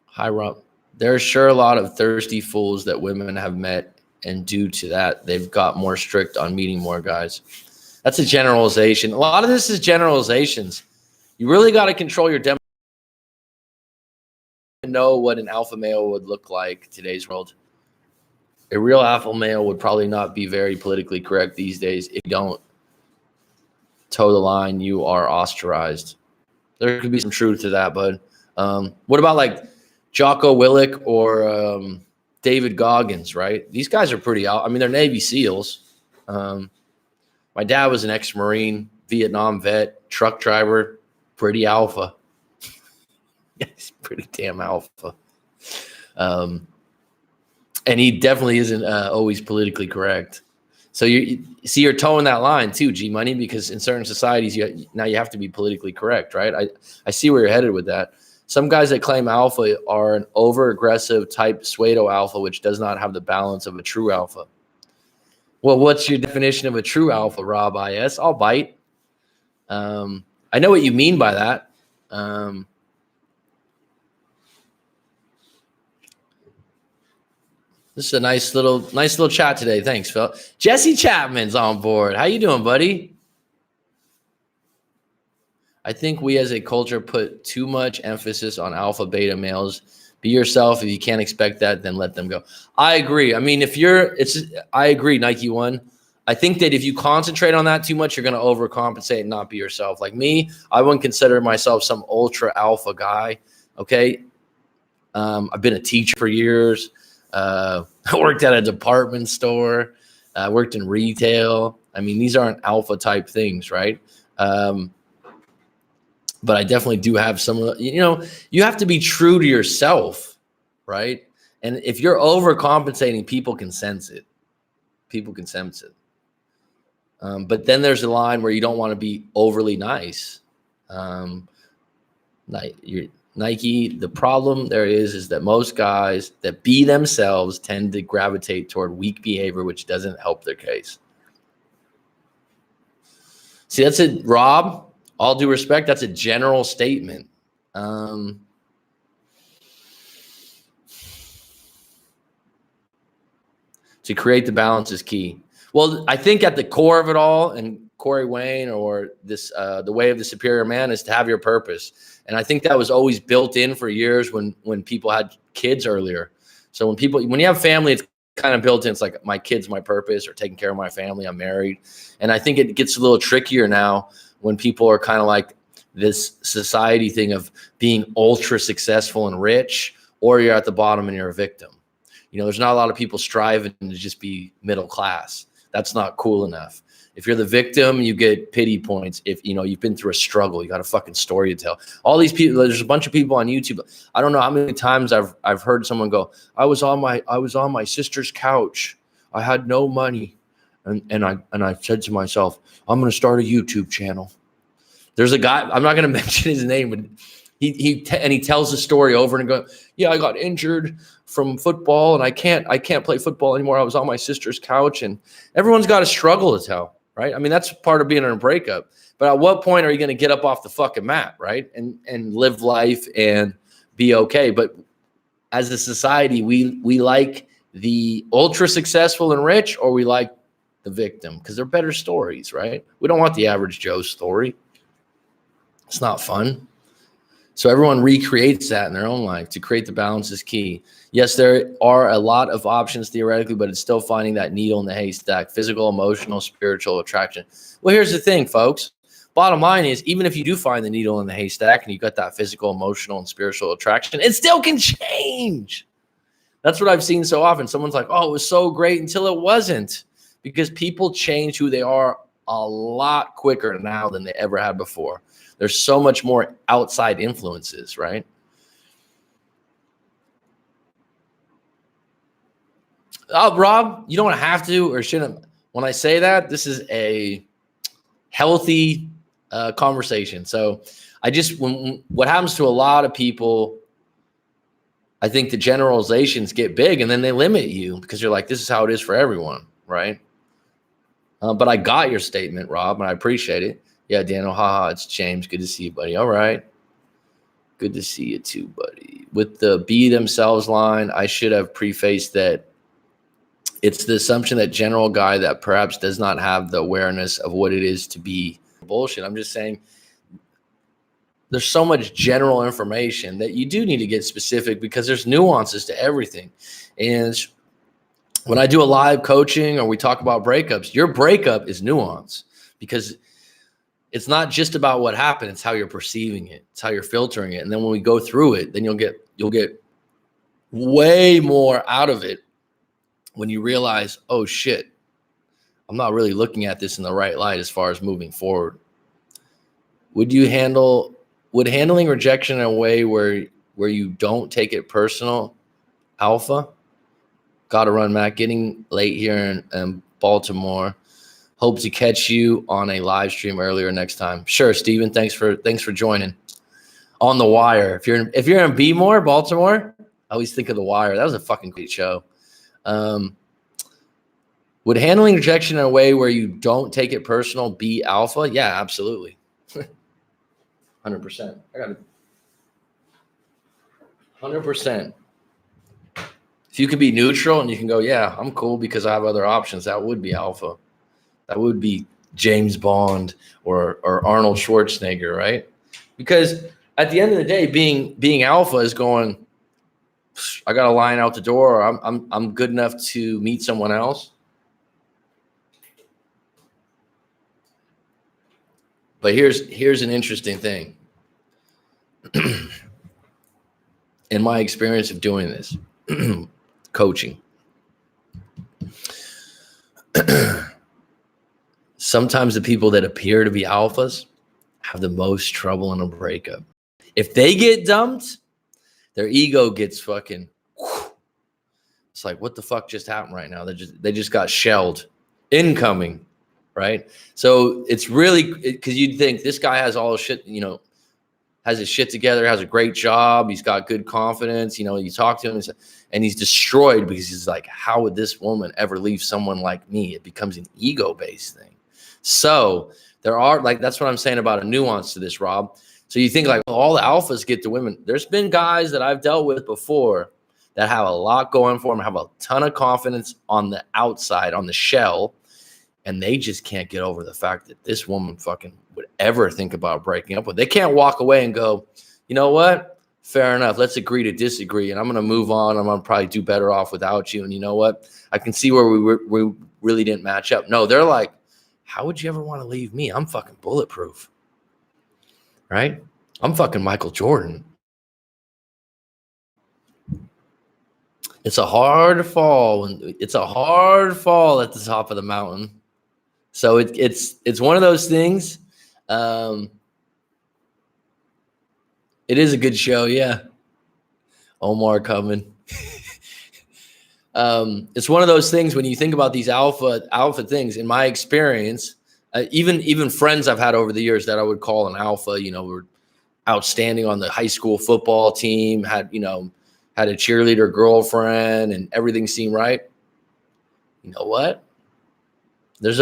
Hi, Rob. There's sure a lot of thirsty fools that women have met, and due to that, they've got more strict on meeting more guys. That's a generalization. A lot of this is generalizations. You really got to control your demo. Know what an alpha male would look like in today's world. A real alpha male would probably not be very politically correct these days. If you don't toe the line, you are ostracized. There could be some truth to that, bud. What about like Jocko Willink or David Goggins, right? These guys are pretty out. I mean, they're Navy SEALs. My dad was an ex-Marine, Vietnam vet, truck driver, pretty alpha. He's pretty damn alpha. And he definitely isn't always politically correct. So you're towing that line too, G Money, because in certain societies, now you have to be politically correct, right? I see where you're headed with that. Some guys that claim alpha are an over-aggressive type pseudo alpha, which does not have the balance of a true alpha. Well, what's your definition of a true alpha, Rob IS? I'll bite. I know what you mean by that. This is a nice little chat today. Thanks, Phil. Jesse Chapman's on board. How you doing, buddy? I think we as a culture put too much emphasis on alpha beta males. Be yourself. If you can't expect that, then let them go. I agree. I mean, I agree, Nike One. I think that if you concentrate on that too much, you're going to overcompensate and not be yourself. Like me, I wouldn't consider myself some ultra alpha guy. Okay. I've been a teacher for years. I worked at a department store. I worked in retail. I mean, these aren't alpha type things, right? But I definitely do have some, you have to be true to yourself, right? And if you're overcompensating, people can sense it. But then there's a line where you don't want to be overly nice. Nike, the problem there is that most guys that be themselves tend to gravitate toward weak behavior, which doesn't help their case. See, that's it, Rob. All due respect, that's a general statement. To create the balance is key. Well, I think at the core of it all, and Corey Wayne or this, the way of the superior man is to have your purpose. And I think that was always built in for years when people had kids earlier. So when you have family, it's kind of built in. It's like my kid's my purpose, or taking care of my family. I'm married. And I think it gets a little trickier now when people are kind of like this society thing of being ultra successful and rich, or you're at the bottom and you're a victim. There's not a lot of people striving to just be middle class. That's not cool enough. If you're the victim, you get pity points. If you've been through a struggle, you got a fucking story to tell. All these people, there's a bunch of people on YouTube. I don't know how many times I've heard someone go, I was on my sister's couch. I had no money. And I said to myself, I'm going to start a YouTube channel. There's a guy, I'm not going to mention his name, but he tells the story over and go, yeah, I got injured from football and I can't play football anymore. I was on my sister's couch, and everyone's got a struggle to tell, right? I mean, that's part of being in a breakup. But at what point are you going to get up off the fucking mat, right? And live life and be okay. But as a society, we like the ultra successful and rich, or we like the victim because they're better stories, right? We don't want the average Joe story. It's not fun. So everyone recreates that in their own life. To create the balance is key. Yes, there are a lot of options theoretically, but it's still finding that needle in the haystack: physical, emotional, spiritual attraction. Well, here's the thing, folks. Bottom line is, even if you do find the needle in the haystack and you got that physical, emotional, and spiritual attraction, it still can change. That's what I've seen so often. Someone's like, oh, it was so great until it wasn't, because people change who they are a lot quicker now than they ever had before. There's so much more outside influences, right? Rob, you don't have to or shouldn't. When I say that, this is a healthy conversation. So what happens to a lot of people, I think the generalizations get big and then they limit you because you're like, this is how it is for everyone, right? But I got your statement, Rob, and I appreciate it. Yeah, Daniel, haha, it's James. Good to see you, buddy. All right. Good to see you too, buddy. With the be themselves line, I should have prefaced that it's the assumption that general guy that perhaps does not have the awareness of what it is to be bullshit. I'm just saying there's so much general information that you do need to get specific because there's nuances to everything. And when I do a live coaching or we talk about breakups, your breakup is nuance because it's not just about what happened. It's how you're perceiving it. It's how you're filtering it. And then when we go through it, then you'll get way more out of it when you realize, oh shit, I'm not really looking at this in the right light as far as moving forward. Would handling rejection in a way where you don't take it personal, alpha? Got to run, Matt. Getting late here in Baltimore. Hope to catch you on a live stream earlier next time. Sure, Steven. Thanks for joining. On the Wire. If you're in Bmore, Baltimore, I always think of The Wire. That was a fucking great show. Would handling rejection in a way where you don't take it personal be alpha? Yeah, absolutely. 100%. I got it. 100%. If you can be neutral and you can go, yeah, I'm cool because I have other options, that would be alpha. That would be James Bond or Arnold Schwarzenegger, right? Because at the end of the day, being alpha is going, I got a line out the door. I'm good enough to meet someone else. But here's an interesting thing. In my experience of doing this, coaching, sometimes the people that appear to be alphas have the most trouble in a breakup. If they get dumped, their ego gets fucking, it's like, what the fuck just happened right now? They just got shelled. Incoming, right? So it's really, because you'd think this guy has all his shit, has his shit together, has a great job, he's got good confidence, you talk to him and he's destroyed because he's like, how would this woman ever leave someone like me? It becomes an ego-based thing. So there are, like, that's what I'm saying about a nuance to this, Rob. So you think like, well, all the alphas get to women. There's been guys that I've dealt with before that have a lot going for them, have a ton of confidence on the outside, on the shell, and they just can't get over the fact that this woman fucking would ever think about breaking up with. They can't walk away and go, you know what? Fair enough. Let's agree to disagree, and I'm going to move on. I'm going to probably do better off without you. And you know what? I can see where we really didn't match up. No, they're like, how would you ever want to leave me? I'm fucking bulletproof, right? I'm fucking Michael Jordan. It's a hard fall. It's a hard fall at the top of the mountain. So it's one of those things. It is a good show, yeah. Omar coming. It's one of those things when you think about these alpha things. In my experience, even friends I've had over the years that I would call an alpha, were outstanding on the high school football team, had a cheerleader girlfriend, and everything seemed right. You know what? There's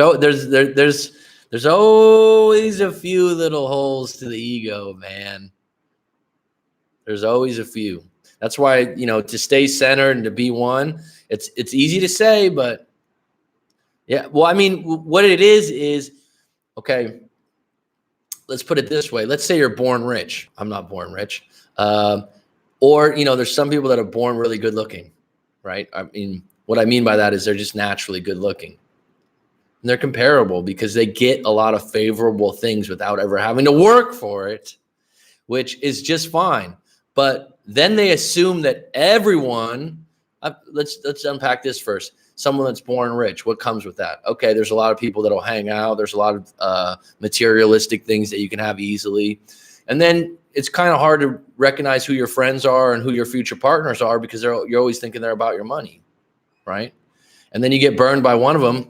always a few little holes to the ego, man. There's always a few. That's why, to stay centered and to be one, it's easy to say, but yeah. Well, I mean, what it is, okay, let's put it this way. Let's say you're born rich. I'm not born rich. Or, there's some people that are born really good looking, right? I mean, what I mean by that is they're just naturally good looking. And they're comparable because they get a lot of favorable things without ever having to work for it, which is just fine. But then they assume that everyone, let's unpack this first. Someone that's born rich, what comes with that? Okay, there's a lot of people that'll hang out. There's a lot of materialistic things that you can have easily. And then it's kind of hard to recognize who your friends are and who your future partners are because you're always thinking they're about your money, right? and then you get burned by one of them.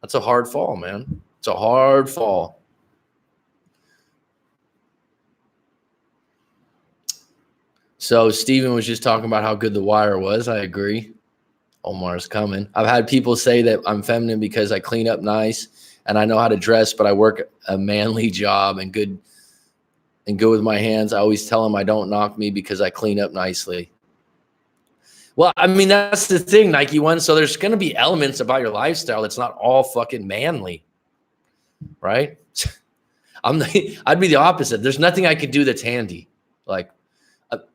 That's a hard fall, man. It's a hard fall. So Steven was just talking about how good The Wire was. I agree. Omar's coming. I've had people say that I'm feminine because I clean up nice and I know how to dress, but I work a manly job and good with my hands. I always tell them I don't knock me because I clean up nicely. Well, I mean, that's the thing, Nike One. So there's going to be elements about your lifestyle that's not all fucking manly, right? I'd be the opposite. There's nothing I could do that's handy. Like,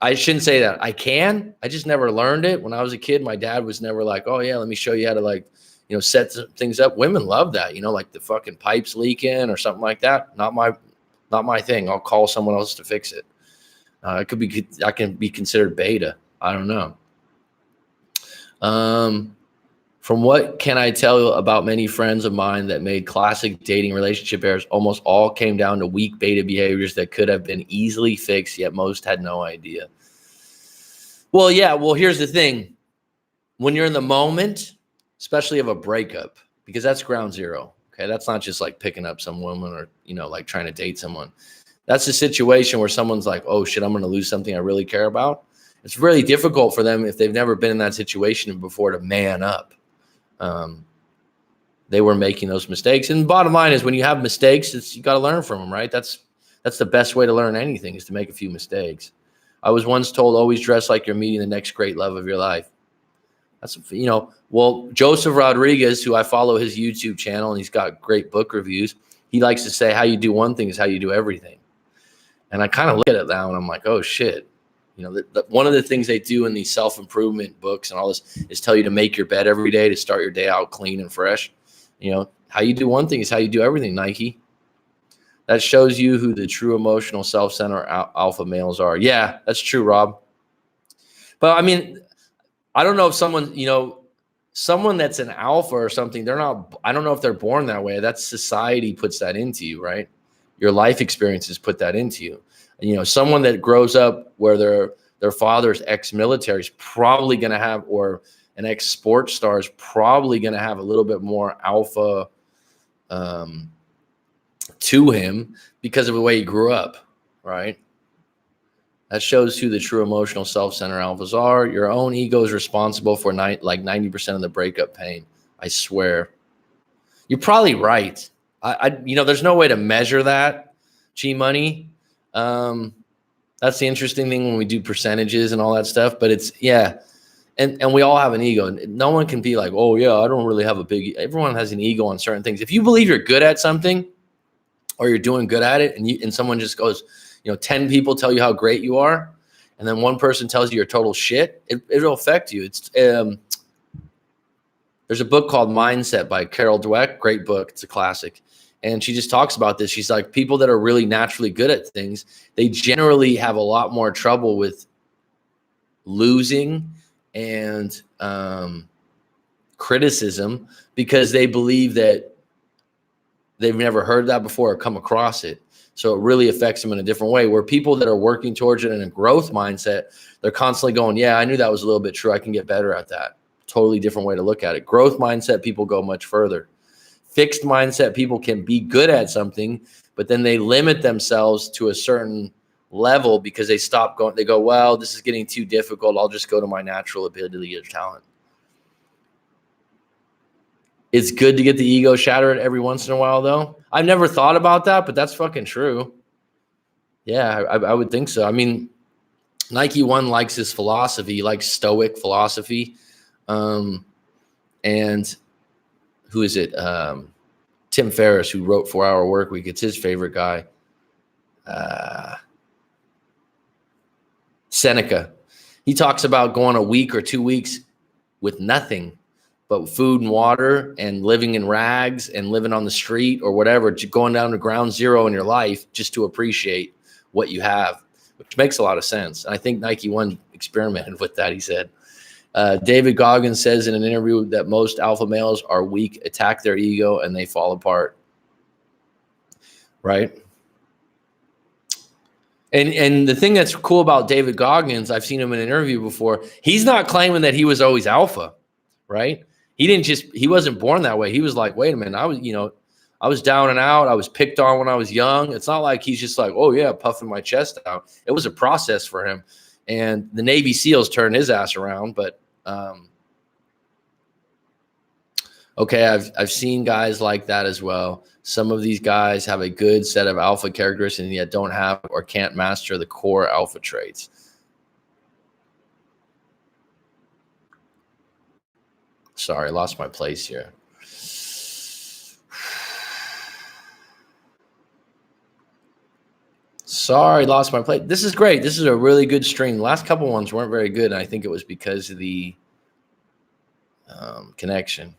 I shouldn't say that. I can. I just never learned it. When I was a kid, my dad was never like, oh, yeah, let me show you how to, like, you know, set things up. Women love that, you know, like the fucking pipes leaking or something like that. Not my thing. I'll call someone else to fix it. I can be considered beta. I don't know. From what can I tell you about many friends of mine that made classic dating relationship errors, almost all came down to weak beta behaviors that could have been easily fixed, yet most had no idea. Well, yeah. Well, here's the thing. When you're in the moment, especially of a breakup, because that's ground zero. Okay. That's not just like picking up some woman or, you know, like trying to date someone. That's a situation where someone's like, oh shit, I'm going to lose something I really care about. It's really difficult for them if they've never been in that situation before to man up. They were making those mistakes. And bottom line is when you have mistakes, you got to learn from them, right? That's the best way to learn anything is to make a few mistakes. I was once told, always dress like you're meeting the next great love of your life. That's, you know, well, Joseph Rodriguez, who I follow his YouTube channel and he's got great book reviews. He likes to say how you do one thing is how you do everything. And I kind of look at it now and I'm like, oh shit. You know, one of the things they do in these self-improvement books and all this is tell you to make your bed every day, to start your day out clean and fresh. You know, how you do one thing is how you do everything, Nike. That shows you who the true emotional self-centered alpha males are. Yeah, that's true, Rob. But I mean, I don't know if someone, you know, someone that's an alpha or something, I don't know if they're born that way. That's society puts that into you, right? Your life experiences put that into you. You know, someone that grows up where their father's ex-military is probably going to have, or an ex-sports star is probably going to have a little bit more alpha to him because of the way he grew up, right? That shows who the true emotional self-centered alphas are. Your own ego is responsible for like 90% of the breakup pain. I swear. You're probably right. You know, there's no way to measure that, G-Money. That's the interesting thing when we do percentages and all that stuff, but it's, yeah. And we all have an ego. No one can be like, oh yeah, I don't really have a big, everyone has an ego on certain things. If you believe you're good at something or you're doing good at it and someone just goes, you know, 10 people tell you how great you are. And then one person tells you you're total shit. It'll affect you. It's, there's a book called Mindset by Carol Dweck. Great book. It's a classic. And she just talks about this. She's like, people that are really naturally good at things, they generally have a lot more trouble with losing and criticism because they believe that they've never heard that before or come across it. So it really affects them in a different way, where people that are working towards it in a growth mindset, they're constantly going, yeah, I knew that was a little bit true. I can get better at that. Totally different way to look at it. Growth mindset, people go much further. Fixed mindset, people can be good at something, but then they limit themselves to a certain level because they stop going. They go, well, this is getting too difficult. I'll just go to my natural ability or talent. It's good to get the ego shattered every once in a while, though. I've never thought about that, but that's fucking true. Yeah, I would think so. I mean, Nike One likes his philosophy. He likes Stoic philosophy. And who is it? Tim Ferriss, who wrote 4 Hour Workweek. It's his favorite guy. Seneca. He talks about going a week or 2 weeks with nothing but food and water and living in rags and living on the street or whatever, going down to ground zero in your life just to appreciate what you have, which makes a lot of sense. And I think Nike One experimented with that, he said. David Goggins says in an interview that most alpha males are weak, attack their ego, and they fall apart. Right? And the thing that's cool about David Goggins, I've seen him in an interview before, he's not claiming that he was always alpha, right? he wasn't born that way. He was like, wait a minute, I was down and out. I was picked on when I was young. It's not like he's just like, oh yeah, puffing my chest out. It was a process for him. And the Navy SEALs turned his ass around. But okay, I've seen guys like that as well. Some of these guys have a good set of alpha characteristics and yet don't have or can't master the core alpha traits. Sorry, I lost my place here. Sorry, lost my place. This is great. This is a really good stream. The last couple ones weren't very good, and I think it was because of the connection.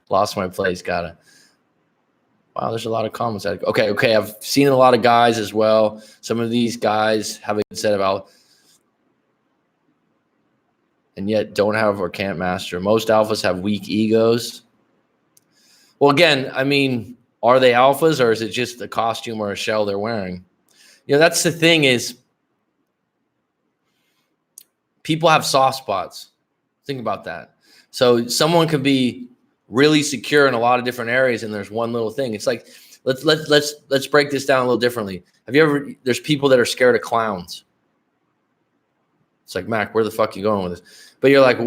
Lost my place. Gotta. Wow, there's a lot of comments. Okay. I've seen a lot of guys as well. Some of these guys have a good set of alpha, and yet don't have or can't master. Most alphas have weak egos. Well, again, I mean, are they alphas or is it just a costume or a shell they're wearing? You know, that's the thing is people have soft spots. Think about that. So someone could be really secure in a lot of different areas and there's one little thing. It's like, let's break this down a little differently. There's people that are scared of clowns. It's like, Mac, where the fuck are you going with this? But you're like,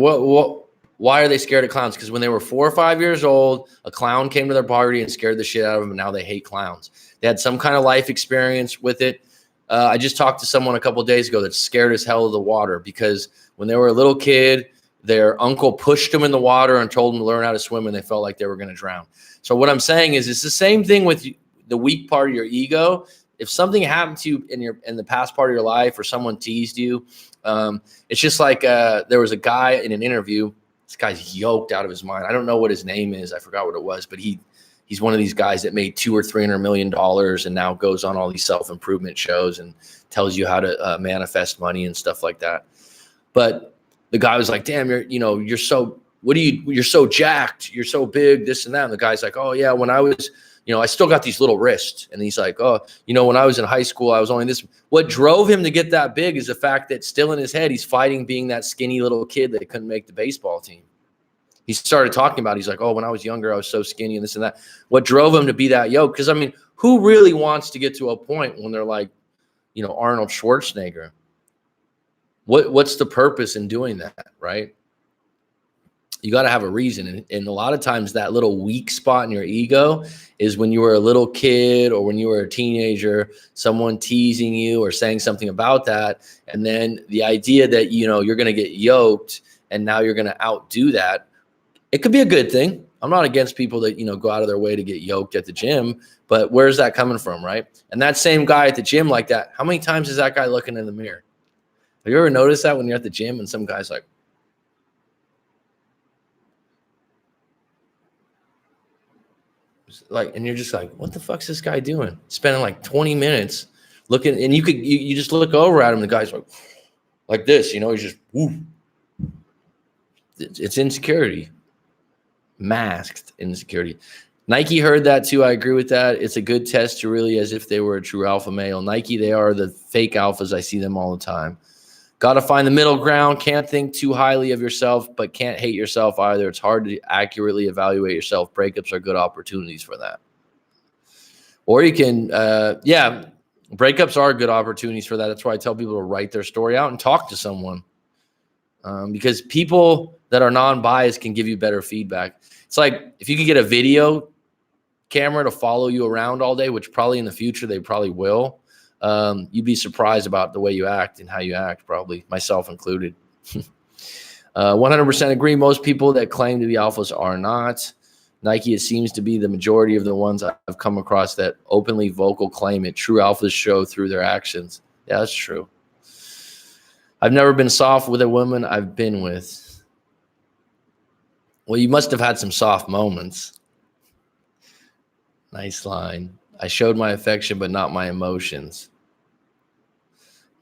why are they scared of clowns? Because when they were 4 or 5 years old, a clown came to their party and scared the shit out of them, and now they hate clowns. They had some kind of life experience with it. I just talked to someone a couple of days ago that's scared as hell of the water because when they were a little kid, their uncle pushed them in the water and told them to learn how to swim, and they felt like they were going to drown. So what I'm saying is it's the same thing with the weak part of your ego. If something happened to you in the past part of your life or someone teased you, it's just like there was a guy in an interview. This guy's yoked out of his mind. I don't know what his name is. I forgot what it was, but he's one of these guys that made $200 or $300 million and now goes on all these self-improvement shows and tells you how to manifest money and stuff like that. But the guy was like, damn, you're so jacked. You're so big, this and that. And the guy's like, oh yeah, when I was, I still got these little wrists. And he's like, oh, when I was in high school, I was only this. What drove him to get that big is the fact that still in his head, he's fighting being that skinny little kid that couldn't make the baseball team. He started talking about, he's like, oh, when I was younger, I was so skinny and this and that. What drove him to be that yoked? Because, I mean, who really wants to get to a point when they're like, Arnold Schwarzenegger? What's the purpose in doing that, right? You got to have a reason. And a lot of times that little weak spot in your ego is when you were a little kid or when you were a teenager, someone teasing you or saying something about that. And then the idea that, you're going to get yoked and now you're going to outdo that. It could be a good thing. I'm not against people that, go out of their way to get yoked at the gym, but where's that coming from, right? And that same guy at the gym like that, how many times is that guy looking in the mirror? Have you ever noticed that when you're at the gym and some guy's like, and you're just like, what the fuck's this guy doing? Spending like 20 minutes looking, and you just look over at him, and the guy's like this, he's just, woo. It's insecurity, masked insecurity. Nike heard that too. I agree with that. It's a good test to really as if they were a true alpha male. Nike, they are the fake alphas. I see them all the time. Got to find the middle ground. Can't think too highly of yourself, but can't hate yourself either. It's hard to accurately evaluate yourself. Breakups are good opportunities for that. Or you can, breakups are good opportunities for that. That's why I tell people to write their story out and talk to someone. Because people that are non-biased can give you better feedback. It's like if you could get a video camera to follow you around all day, which probably in the future they probably will, you'd be surprised about the way you act and how you act, probably, myself included. 100% agree. Most people that claim to be alphas are not. Nike, it seems to be the majority of the ones I've come across that openly vocal claim it. True alphas show through their actions. Yeah, that's true. I've never been soft with a woman I've been with. Well, you must have had some soft moments. Nice line. I showed my affection, but not my emotions.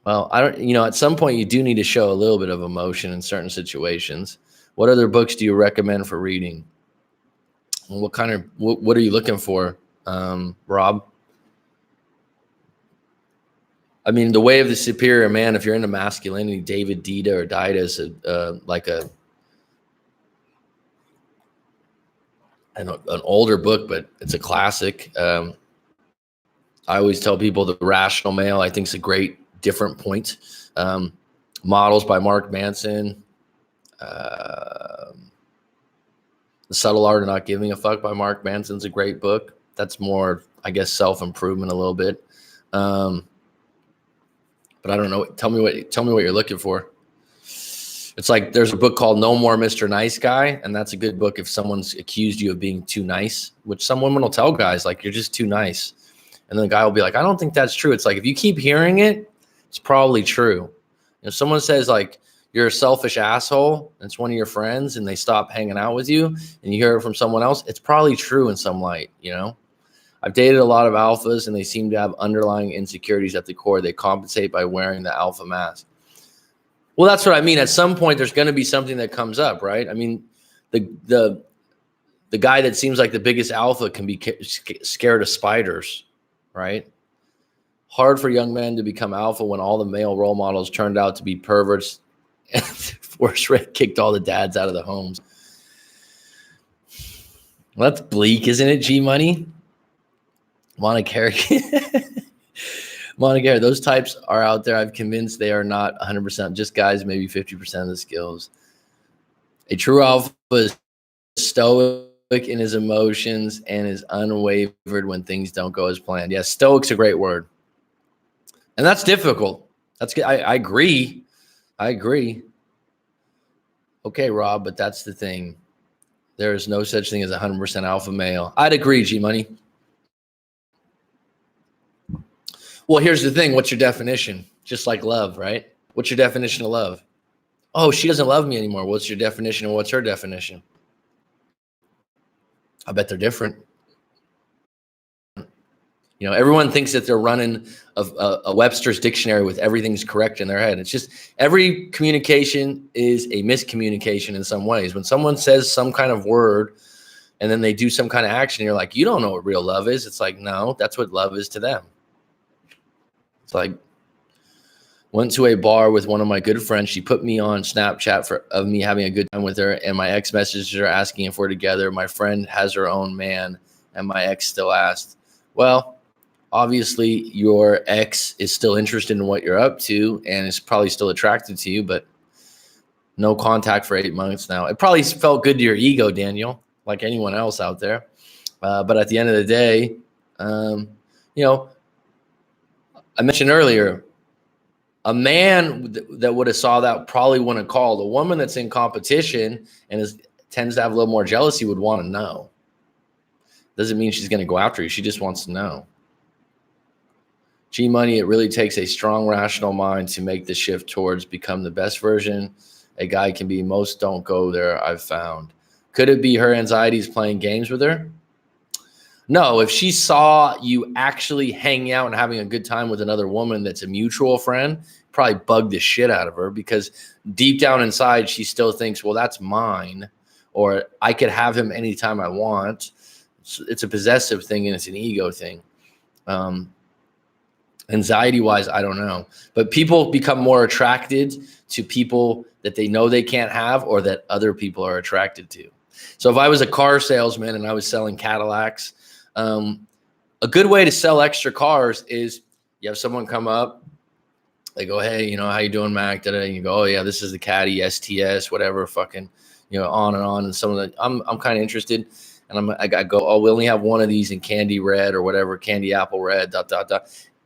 Well, I don't, at some point you do need to show a little bit of emotion in certain situations. What other books do you recommend for reading? What are you looking for, Rob? I mean, the way of the superior man, if you're into masculinity, David Dida or Dida is an older book, but it's a classic. I always tell people The Rational Male, I think, is a great different point. Models by Mark Manson. The Subtle Art of Not Giving a Fuck by Mark Manson's a great book. That's more, I guess, self-improvement a little bit. But I don't know. Tell me what you're looking for. It's like there's a book called No More Mr. Nice Guy, and that's a good book if someone's accused you of being too nice, which some women will tell guys, like, you're just too nice. And then the guy will be like, I don't think that's true. It's like, if you keep hearing it, it's probably true. If someone says, like, you're a selfish asshole, and it's one of your friends, and they stop hanging out with you, and you hear it from someone else, it's probably true in some light, you know? I've dated a lot of alphas, and they seem to have underlying insecurities at the core. They compensate by wearing the alpha mask. Well, that's what I mean. At some point, there's going to be something that comes up, right? I mean, the guy that seems like the biggest alpha can be scared of spiders, right? Hard for young men to become alpha when all the male role models turned out to be perverts and force rate kicked all the dads out of the homes. Well, that's bleak, isn't it, G-Money? Monica, those types are out there. I'm convinced they are not 100%, just guys, maybe 50% of the skills. A true alpha is stoic in his emotions and is unwavered when things don't go as planned. Yeah, stoic's a great word. And that's difficult. That's good. I agree. Okay, Rob, but that's the thing. There is no such thing as 100% alpha male. I'd agree, G-Money. Well, here's the thing. What's your definition? Just like love, right? What's your definition of love? Oh, she doesn't love me anymore. What's your definition and what's her definition? I bet they're different. You know, everyone thinks that they're running a Webster's dictionary with everything's correct in their head. It's just every communication is a miscommunication in some ways. When someone says some kind of word and then they do some kind of action, you're like, you don't know what real love is. It's like, no, that's what love is to them. It's like, went to a bar with one of my good friends. She put me on Snapchat of me having a good time with her, and my ex messages her asking if we're together. My friend has her own man, and my ex still asked. Well, obviously your ex is still interested in what you're up to and is probably still attracted to you, but no contact for 8 months now. It probably felt good to your ego, Daniel, like anyone else out there. But at the end of the day, you know, I mentioned earlier, a man that would have saw that probably wouldn't have called. A woman that's in competition and tends to have a little more jealousy would want to know. Doesn't mean she's going to go after you. She just wants to know. G-Money, it really takes a strong, rational mind to make the shift towards become the best version a guy can be. Most don't go there, I've found. Could it be her anxieties playing games with her? No, if she saw you actually hanging out and having a good time with another woman that's a mutual friend, probably bugged the shit out of her, because deep down inside, she still thinks, well, that's mine, or I could have him anytime I want. It's a possessive thing and it's an ego thing. Anxiety-wise, I don't know. But people become more attracted to people that they know they can't have or that other people are attracted to. So if I was a car salesman and I was selling Cadillacs, a good way to sell extra cars is you have someone come up, they go, hey, you know, how you doing, Mac? And you go, oh yeah, this is the Caddy STS, whatever, fucking, you know, on and on. And some of the, I'm kind of interested, and I go, oh, we only have one of these in candy red or whatever, candy apple red, ...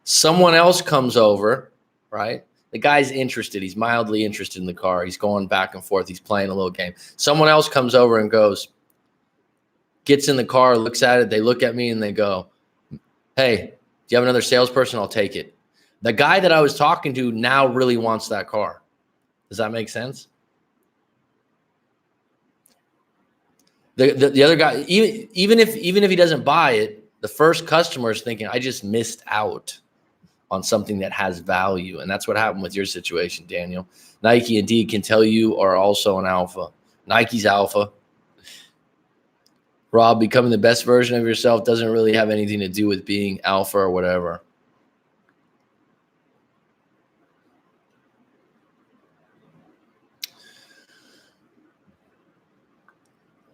Someone else comes over, right? The guy's interested. He's mildly interested in the car. He's going back and forth. He's playing a little game. Someone else comes over and goes, gets in the car, looks at it. They look at me and they go, hey, do you have another salesperson? I'll take it. The guy that I was talking to now really wants that car. Does that make sense? The other guy, even if he doesn't buy it, the first customer is thinking, I just missed out on something that has value. And that's what happened with your situation, Daniel. Nike indeed can tell you are also an alpha. Nike's alpha. Rob, becoming the best version of yourself doesn't really have anything to do with being alpha or whatever.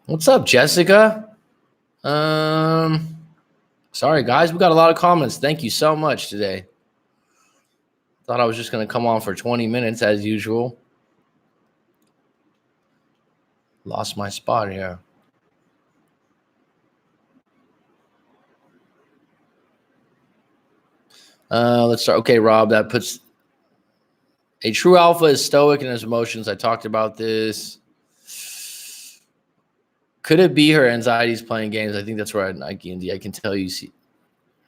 What's up, Jessica? Sorry, guys. We got a lot of comments. Thank you so much today. Thought I was just going to come on for 20 minutes as usual. Lost my spot here. Let's start. Okay, Rob, that puts a true alpha is stoic in his emotions. I talked about this. Could it be her anxieties playing games? I think that's right, Nike and D. I can tell you see.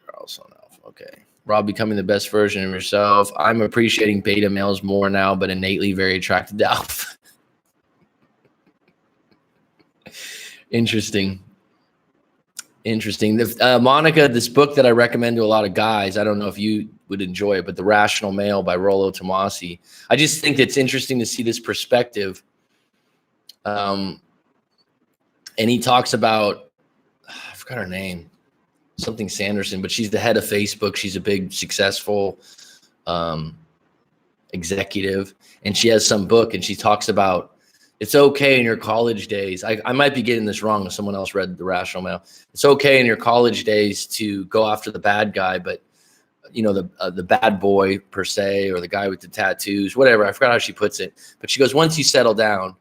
You're also an alpha. Okay. Rob, becoming the best version of yourself. I'm appreciating beta males more now, but innately very attracted to alpha. Interesting. Monica, this book that I recommend to a lot of guys, I don't know if you would enjoy it, but The Rational Male by Rollo Tomasi. I just think it's interesting to see this perspective. And he talks about, I forgot her name, something Sanderson, but she's the head of Facebook. She's a big, successful executive. And she has some book and she talks about it's okay in your college days. I might be getting this wrong if someone else read The Rational Male. It's okay in your college days to go after the bad guy, but the bad boy per se, or the guy with the tattoos, whatever. I forgot how she puts it, but she goes, once you settle down,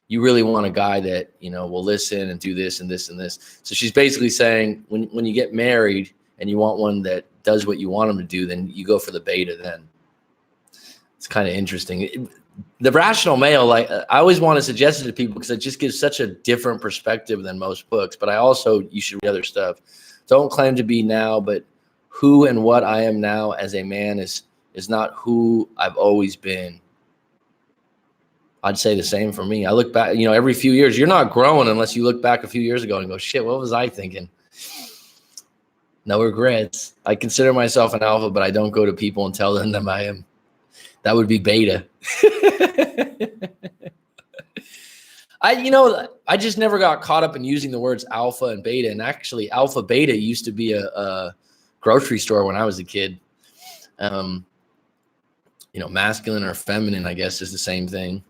you really want a guy that, will listen and do this and this and this. So she's basically saying when you get married and you want one that does what you want him to do, then you go for the beta then. It's kind of interesting. The Rational Male, like I always want to suggest it to people because it just gives such a different perspective than most books. But you should read other stuff. Don't claim to be now, but who and what I am now as a man is not who I've always been. I'd say the same for me. I look back, every few years, you're not growing unless you look back a few years ago and go, shit, what was I thinking? No regrets. I consider myself an alpha, but I don't go to people and tell them that I am. That would be beta. I just never got caught up in using the words alpha and beta. And actually, alpha beta used to be a grocery store when I was a kid. Masculine or feminine, I guess, is the same thing.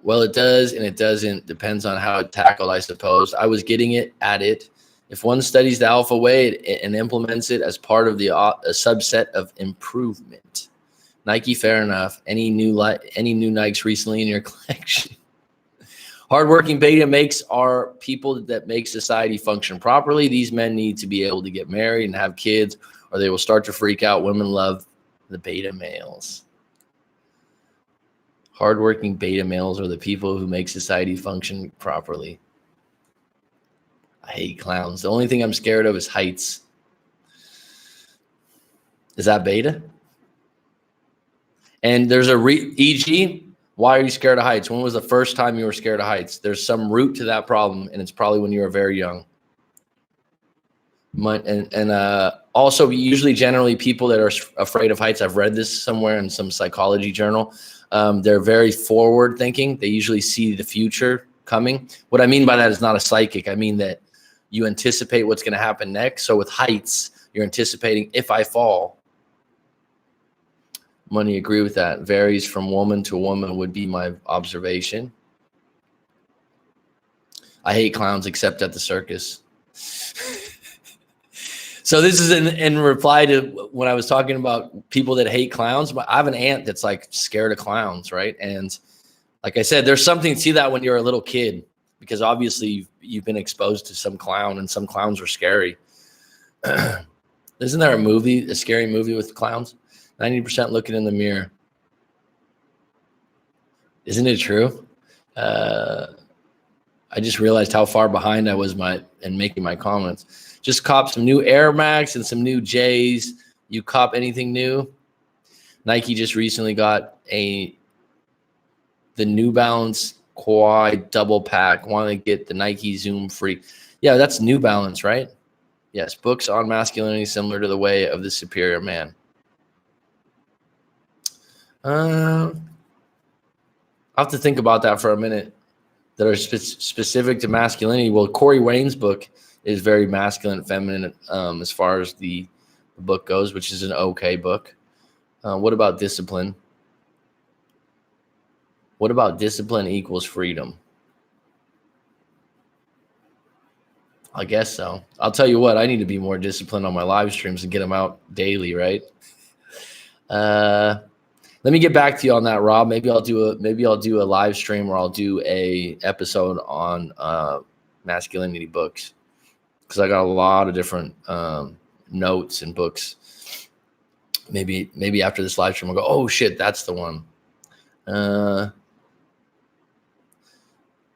Well, it does and it doesn't. Depends on how it's tackled, I suppose. I was getting at it. If one studies the alpha way and implements it as part of a subset of improvement. Nike, fair enough. Any new Nikes recently in your collection? Hardworking beta makes are people that make society function properly. These men need to be able to get married and have kids, or they will start to freak out. Women love the beta males. Hardworking beta males are the people who make society function properly. I hate clowns. The only thing I'm scared of is heights. Is that beta? And there's e.g., why are you scared of heights? When was the first time you were scared of heights? There's some root to that problem, and it's probably when you were very young. Also, usually, generally, people that are afraid of heights, I've read this somewhere in some psychology journal, they're very forward thinking. They usually see the future coming. What I mean by that is not a psychic. I mean that you anticipate what's going to happen next. So with heights, you're anticipating if I fall. Money, agree with that. Varies from woman to woman would be my observation. I hate clowns except at the circus. So this is in reply to when I was talking about people that hate clowns. I have an aunt that's like scared of clowns, right? And like I said, there's something to that when you're a little kid, because obviously you've been exposed to some clown and some clowns are scary. Isn't there a scary movie with clowns? 90% looking in the mirror. Isn't it true? I just realized how far behind I was in making my comments. Just cop some new Air Max and some new J's. You cop anything new? Nike just recently got the New Balance Quad double pack. Want to get the Nike Zoom free. Yeah, that's New Balance, right? Yes, books on masculinity similar to the way of the superior man. I'll have to think about that for a minute. That are specific to masculinity. Well, Corey Wayne's book is very masculine and feminine as far as the book goes, which is an okay book. What about discipline? What about discipline equals freedom? I guess so. I'll tell you what, I need to be more disciplined on my live streams and get them out daily, right? Let me get back to you on that, Rob. Maybe I'll do a live stream, or I'll do a episode on masculinity books, because I got a lot of different notes and books. Maybe after this live stream, I'll go, oh shit, that's the one.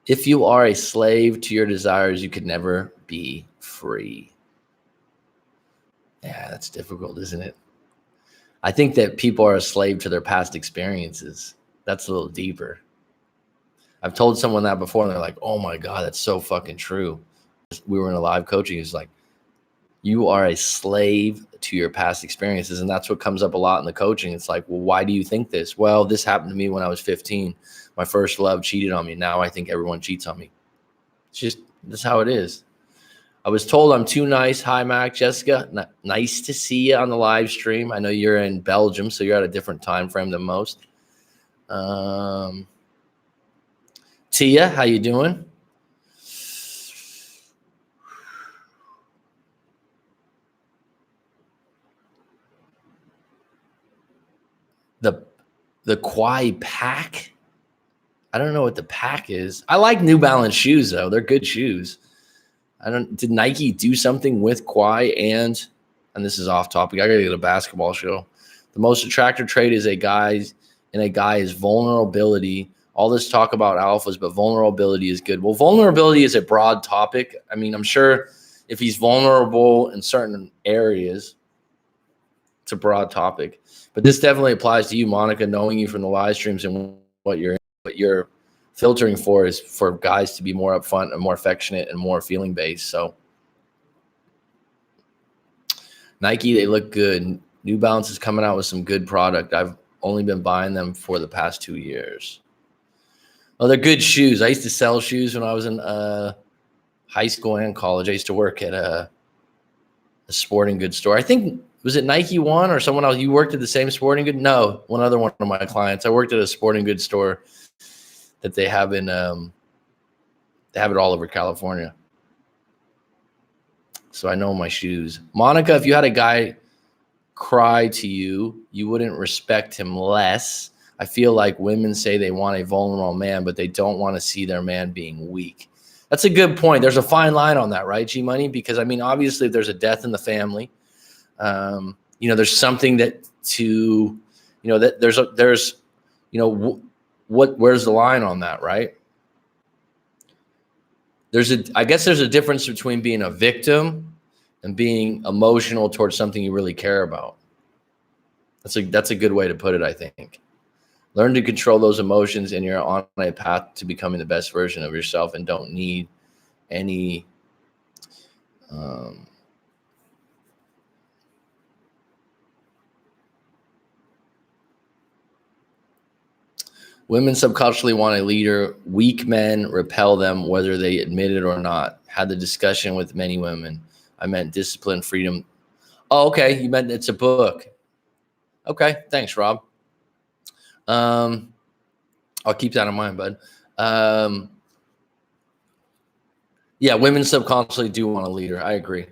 If you are a slave to your desires, you could never be free. Yeah, that's difficult, isn't it? I think that people are a slave to their past experiences. That's a little deeper. I've told someone that before, and they're like, oh my God, that's so fucking true. We were in a live coaching. It's like, you are a slave to your past experiences. And that's what comes up a lot in the coaching. It's like, well, why do you think this? Well, this happened to me when I was 15. My first love cheated on me. Now I think everyone cheats on me. It's just, that's how it is. I was told I'm too nice. Hi, Mac. Jessica, nice to see you on the live stream. I know you're in Belgium, so you're at a different time frame than most. Tia, how you doing? The Quai Pack? I don't know what the pack is. I like New Balance shoes, though. They're good shoes. Did Nike do something with Quai and this is off topic. I gotta get a basketball show. The most attractive trait is a guy is vulnerability. All this talk about alphas, but vulnerability is good. Well, vulnerability is a broad topic. I mean, I'm sure if he's vulnerable in certain areas, it's a broad topic. But this definitely applies to you, Monica, knowing you from the live streams, and what you're filtering for is for guys to be more upfront and more affectionate and more feeling based. So Nike, they look good. New Balance is coming out with some good product. I've only been buying them for the past 2 years. Oh, they're good shoes. I used to sell shoes when I was in high school and college. I used to work at a sporting goods store. I think, was it Nike one or someone else? You worked at the same sporting good? No, one of my clients. I worked at a sporting goods store that they have in they have it all over California. So I know my shoes. Monica, if you had a guy cry to you, you wouldn't respect him less. I feel like women say they want a vulnerable man, but they don't want to see their man being weak. That's a good point. There's a fine line on that, right, G Money? Because I mean, obviously, if there's a death in the family, there's something that where's the line on that, right? I guess there's a difference between being a victim and being emotional towards something you really care about. That's a good way to put it, I think. Learn to control those emotions, and you're on a path to becoming the best version of yourself, and don't need any women subconsciously want a leader. Weak men repel them, whether they admit it or not. Had the discussion with many women. I meant discipline, freedom. Oh, okay. You meant it's a book. Okay. Thanks, Rob. I'll keep that in mind, bud. Yeah, women subconsciously do want a leader. I agree.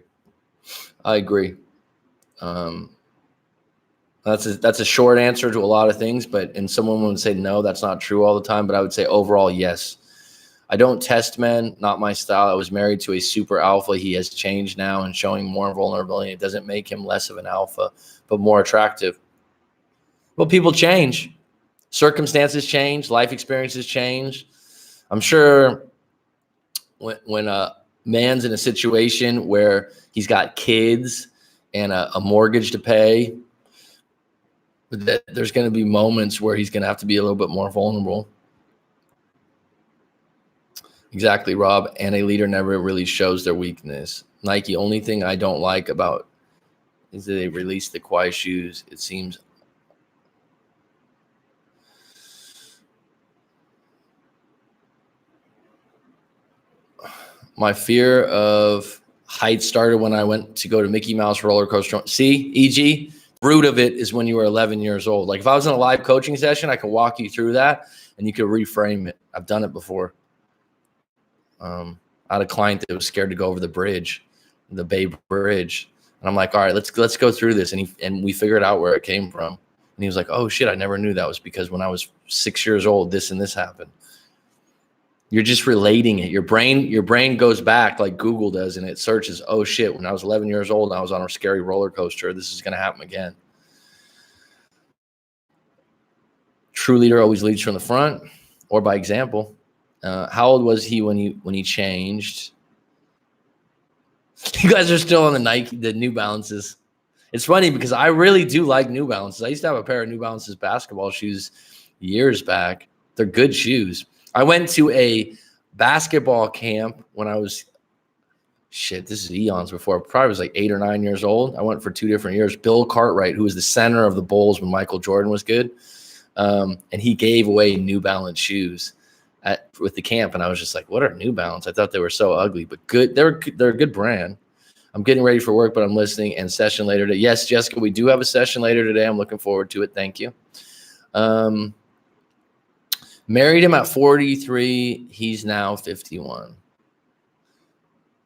That's a short answer to a lot of things, and someone would say no, that's not true all the time. But I would say overall, yes. I don't test men, not my style. I was married to a super alpha. He has changed now and showing more vulnerability. It doesn't make him less of an alpha, but more attractive. Well, people change. Circumstances change. Life experiences change. I'm sure when a man's in a situation where he's got kids and a mortgage to pay, there's going to be moments where he's going to have to be a little bit more vulnerable. Exactly, Rob. And a leader never really shows their weakness. Nike, only thing I don't like about is that they release the Quai shoes. It seems my fear of heights started when I went to go to Mickey Mouse roller coaster. See, EG, root of it is when you were 11 years old. Like if I was in a live coaching session, I could walk you through that and you could reframe it. I've done it before. I I had a client that was scared to go over the bridge, the Bay Bridge. And I'm like, all right, let's go through this. And we figured out where it came from. And he was like, oh shit, I never knew that was because when I was 6 years old, this and this happened. You're just relating it. Your brain goes back like Google does, and it searches, oh shit, when I was 11 years old, I was on a scary roller coaster. This is going to happen again. True leader always leads from the front or by example. How old was he when he changed? You guys are still on the New Balances. It's funny because I really do like New Balances. I used to have a pair of New Balances basketball shoes years back. They're good shoes. I went to a basketball camp when I was, this is eons before. I probably was like 8 or 9 years old. I went for 2 different years. Bill Cartwright, who was the center of the Bulls when Michael Jordan was good, and he gave away New Balance shoes with the camp. And I was just like, what are New Balance? I thought they were so ugly, but good. They're a good brand. I'm getting ready for work, but I'm listening. And session later today. Yes, Jessica, we do have a session later today. I'm looking forward to it. Thank you. Married him at 43. He's now 51.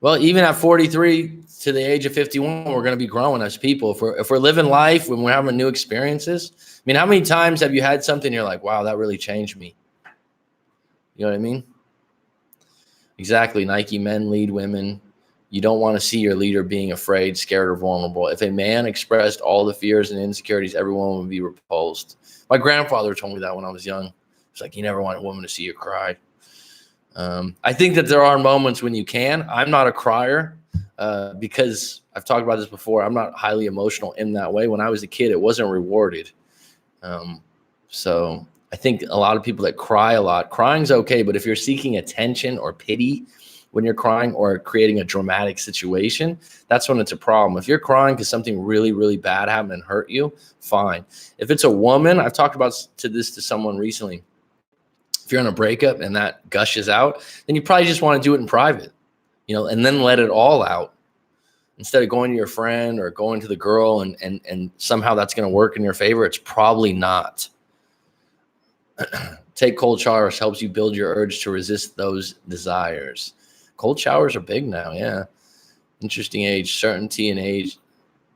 Well, even at 43 to the age of 51, we're going to be growing as people. If we're living life, when we're having new experiences. I mean, how many times have you had something you're like, wow, that really changed me? You know what I mean? Exactly. Nike men lead women. You don't want to see your leader being afraid, scared, or vulnerable. If a man expressed all the fears and insecurities, everyone would be repulsed. My grandfather told me that when I was young. It's like, you never want a woman to see you cry. I think that there are moments when you can. I'm not a crier because I've talked about this before. I'm not highly emotional in that way. When I was a kid, it wasn't rewarded. So I think a lot of people that cry a lot, crying's okay. But if you're seeking attention or pity when you're crying or creating a dramatic situation, that's when it's a problem. If you're crying because something really, really bad happened and hurt you, fine. If it's a woman, I've talked about to someone recently. If you're in a breakup and that gushes out, then you probably just want to do it in private, and then let it all out instead of going to your friend or going to the girl and somehow that's going to work in your favor. It's probably not. Take cold showers helps you build your urge to resist those desires. Cold showers are big now. Yeah. Interesting age, certainty and age.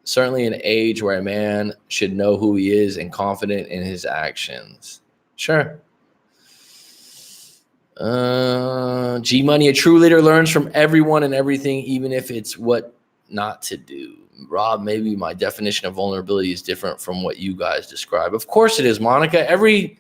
Certainly an age where a man should know who he is and confident in his actions. Sure. G Money, a true leader learns from everyone and everything, even if it's what not to do. Rob, maybe my definition of vulnerability is different from what you guys describe. Of course it is, Monica. Every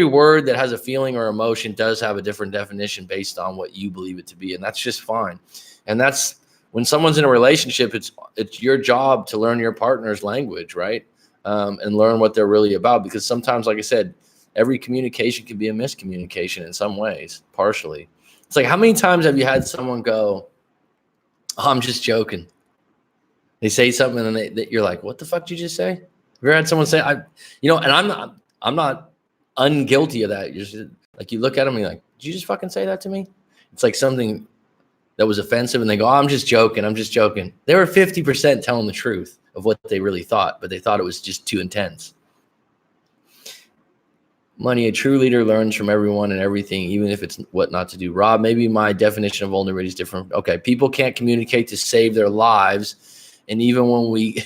word that has a feeling or emotion does have a different definition based on what you believe it to be, and that's just fine. And that's when someone's in a relationship, it's your job to learn your partner's language, right? And learn what they're really about, because sometimes, like I said, every communication can be a miscommunication in some ways, partially. It's like, how many times have you had someone go, oh, I'm just joking? They say something and you're like, what the fuck did you just say? Have you ever had someone say, and I'm not unguilty of that. You're just like, you look at them and you're like, did you just fucking say that to me? It's like something that was offensive and they go, oh, I'm just joking. They were 50% telling the truth of what they really thought, but they thought it was just too intense. Money, a true leader learns from everyone and everything, even if it's what not to do. Rob, maybe my definition of vulnerability is different. Okay, people can't communicate to save their lives. And even when we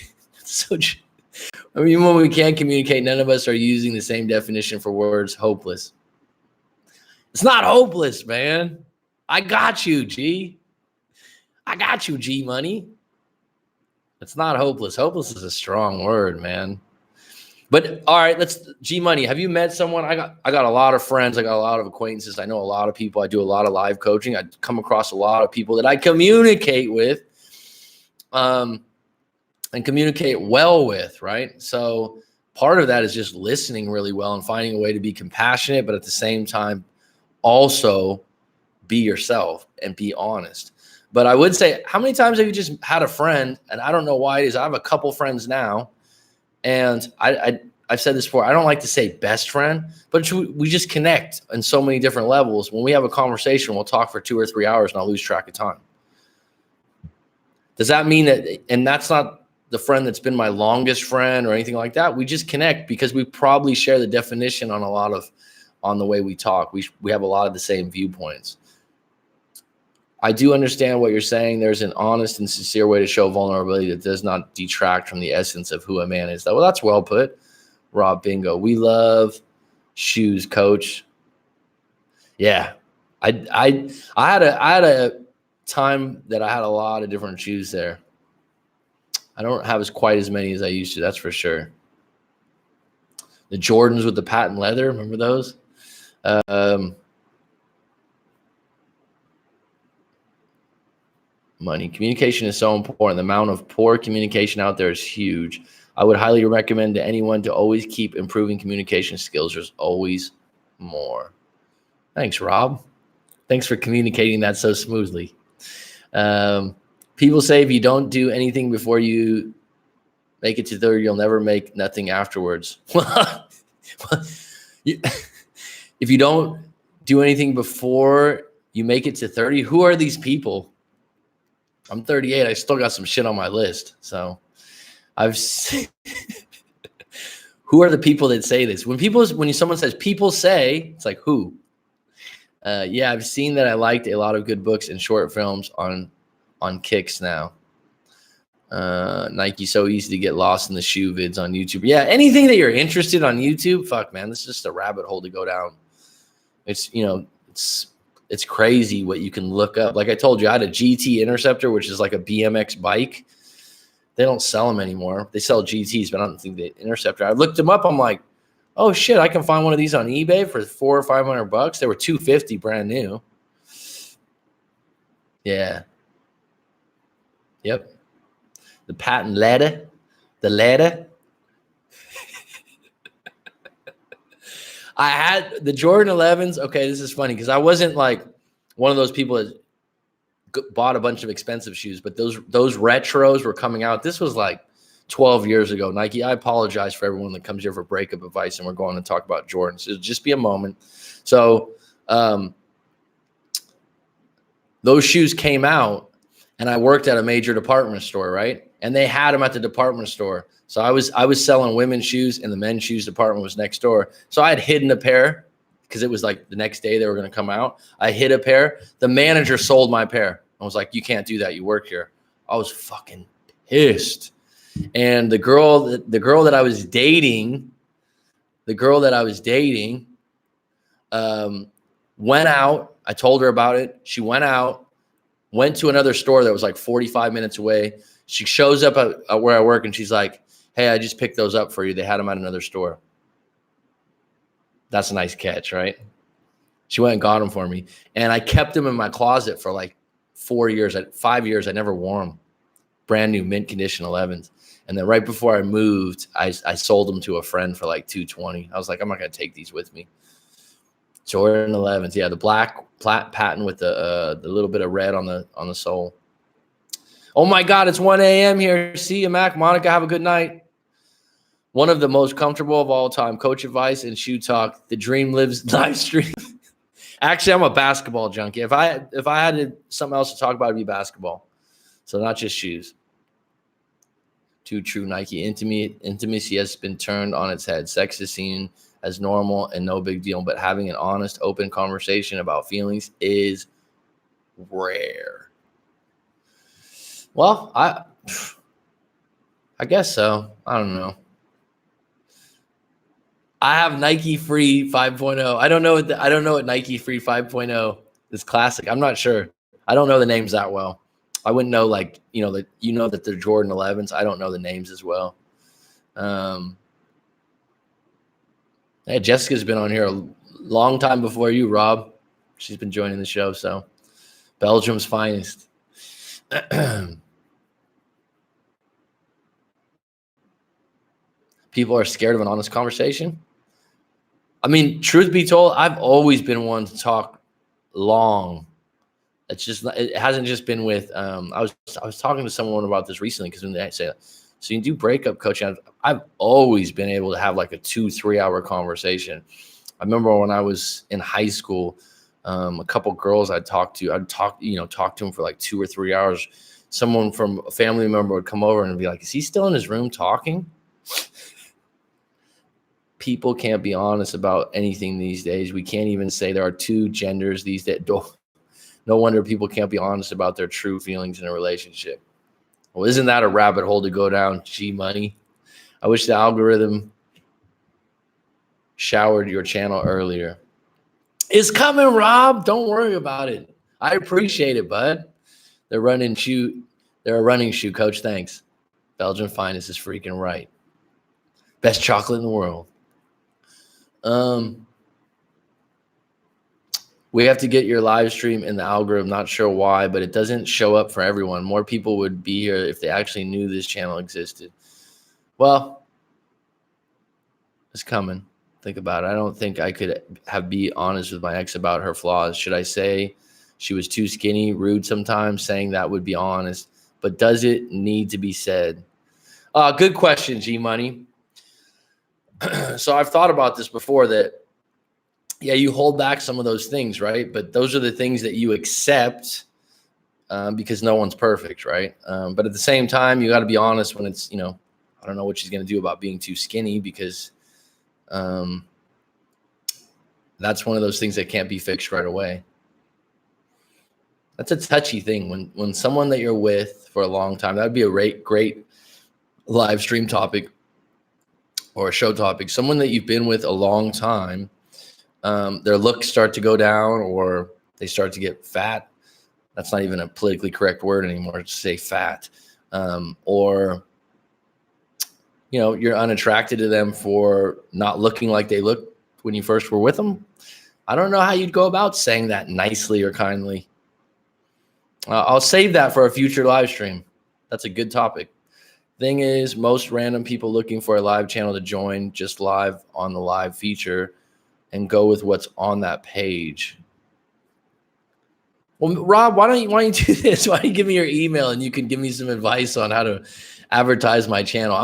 can't communicate, none of us are using the same definition for words. Hopeless. It's not hopeless, man. I got you, G. I got you, G Money. It's not hopeless. Hopeless is a strong word, man. But all right, let's G Money. Have you met someone? I got a lot of friends. I got a lot of acquaintances. I know a lot of people. I do a lot of live coaching. I come across a lot of people that I communicate with, and communicate well with, right? So part of that is just listening really well and finding a way to be compassionate, but at the same time, also be yourself and be honest. But I would say, how many times have you just had a friend? And I don't know why it is. I have a couple friends now. And I've said this before, I don't like to say best friend, but we just connect on so many different levels. When we have a conversation, we'll talk for 2 or 3 hours and I'll lose track of time. Does that mean that, and that's not the friend that's been my longest friend or anything like that. We just connect because we probably share the definition on the way we talk. We have a lot of the same viewpoints. I do understand what you're saying. There's an honest and sincere way to show vulnerability that does not detract from the essence of who a man is. Well, that's well put, Rob Bingo. We love shoes, coach. Yeah. I had a time that I had a lot of different shoes there. I don't have quite as many as I used to, that's for sure. The Jordans with the patent leather, remember those? Money. Communication is so important. The amount of poor communication out there is huge. I would highly recommend to anyone to always keep improving communication skills. There's always more. Thanks, Rob. Thanks for communicating that so smoothly. People say if you don't do anything before you make it to 30, you'll never make nothing afterwards. If you don't do anything before you make it to 30, who are these people? I'm 38. I still got some shit on my list. So who are the people that say this? When someone says people say, it's like who? Yeah, I've seen that. I liked a lot of good books and short films on Kicks now. Nike, so easy to get lost in the shoe vids on YouTube. Yeah, anything that you're interested on YouTube, fuck man, this is just a rabbit hole to go down. It's crazy what you can look up. Like I told you, I had a GT Interceptor, which is like a BMX bike. They don't sell them anymore. They sell GTs, but I don't think the Interceptor. I looked them up. I'm like, oh shit, I can find one of these on eBay for $400 or $500. They were $250 brand new. Yeah. Yep. The patent leather. The leather. I had the Jordan 11s. Okay, this is funny because I wasn't like one of those people that bought a bunch of expensive shoes, but those retros were coming out. This was like 12 years ago. Nike, I apologize for everyone that comes here for breakup advice, and we're going to talk about Jordans. It'll just be a moment. So those shoes came out, and I worked at a major department store, right? And they had them at the department store. So I was selling women's shoes, and the men's shoes department was next door. So I had hidden a pair because it was like the next day they were going to come out. I hid a pair. The manager sold my pair. I was like, you can't do that. You work here. I was fucking pissed. And the girl that I was dating, went out. I told her about it. She went out, went to another store that was like 45 minutes away. She shows up at where I work, and she's like, hey, I just picked those up for you. They had them at another store. That's a nice catch, right? She went and got them for me. And I kept them in my closet for like 5 years. I never wore them. Brand new mint condition 11s. And then right before I moved, I sold them to a friend for like $220. I was like, I'm not going to take these with me. Jordan 11s. Yeah, the black patent with the little bit of red on the sole. Oh my God, it's 1 a.m. here. See you, Mac. Monica, have a good night. One of the most comfortable of all time. Coach advice and shoe talk. The dream lives live stream. Actually, I'm a basketball junkie. If I had something else to talk about, it'd be basketball. So not just shoes. Too true, Nike. Intimacy has been turned on its head. Sex is seen as normal and no big deal, but having an honest, open conversation about feelings is rare. Well, I guess so. I don't know. I have Nike Free 5.0. I don't know what Nike Free 5.0 is classic. I'm not sure. I don't know the names that well. I wouldn't know that they're Jordan 11s. I don't know the names as well. Yeah, Jessica's been on here a long time before you, Rob. She's been joining the show. So Belgium's finest. People are scared of an honest conversation. I mean, truth be told, I've always been one to talk long. It hasn't just been with. I was talking to someone about this recently because when they say, so you do breakup coaching, I've always been able to have like a 2-3 hour conversation. I remember when I was in high school, a couple girls I'd talk to them for like 2 or 3 hours. Someone from a family member would come over and be like, is he still in his room talking? People can't be honest about anything these days. We can't even say there are two genders these days. No wonder people can't be honest about their true feelings in a relationship. Well, isn't that a rabbit hole to go down, G Money? I wish the algorithm showered your channel earlier. It's coming, Rob. Don't worry about it. I appreciate it, bud. They're a running shoe coach. Thanks. Belgian Finest is freaking right. Best chocolate in the world. We have to get your live stream in the algorithm. Not sure why, but it doesn't show up for everyone. More people would be here if they actually knew this channel existed. Well, it's coming. Think about it. I don't think I could be honest with my ex about her flaws. Should I say she was too skinny, rude sometimes? Saying that would be honest. But does it need to be said? Good question, G Money. So I've thought about this before that, yeah, you hold back some of those things, right? But those are the things that you accept because no one's perfect, right? But at the same time, you got to be honest when it's, I don't know what she's going to do about being too skinny because that's one of those things that can't be fixed right away. That's a touchy thing when someone that you're with for a long time, that'd be a great live stream topic or a show topic. Someone that you've been with a long time, their looks start to go down or they start to get fat. That's not even a politically correct word anymore to say fat. Or you're unattracted to them for not looking like they looked when you first were with them. I don't know how you'd go about saying that nicely or kindly. I'll save that for a future live stream. That's a good topic. Thing is, most random people looking for a live channel to join just live on the live feature and go with what's on that page. Well, Rob, why don't you do this? Why don't you give me your email and you can give me some advice on how to advertise my channel?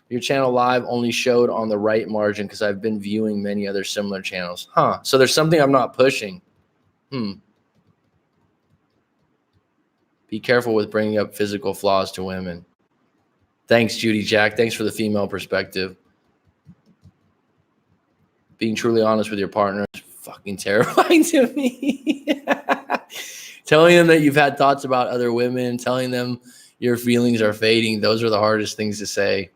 Your channel live only showed on the right margin because I've been viewing many other similar channels. So there's something I'm not pushing. Be careful with bringing up physical flaws to women. Thanks, Judy Jack. Thanks for the female perspective. Being truly honest with your partner is fucking terrifying to me. Telling them that you've had thoughts about other women, telling them your feelings are fading, those are the hardest things to say.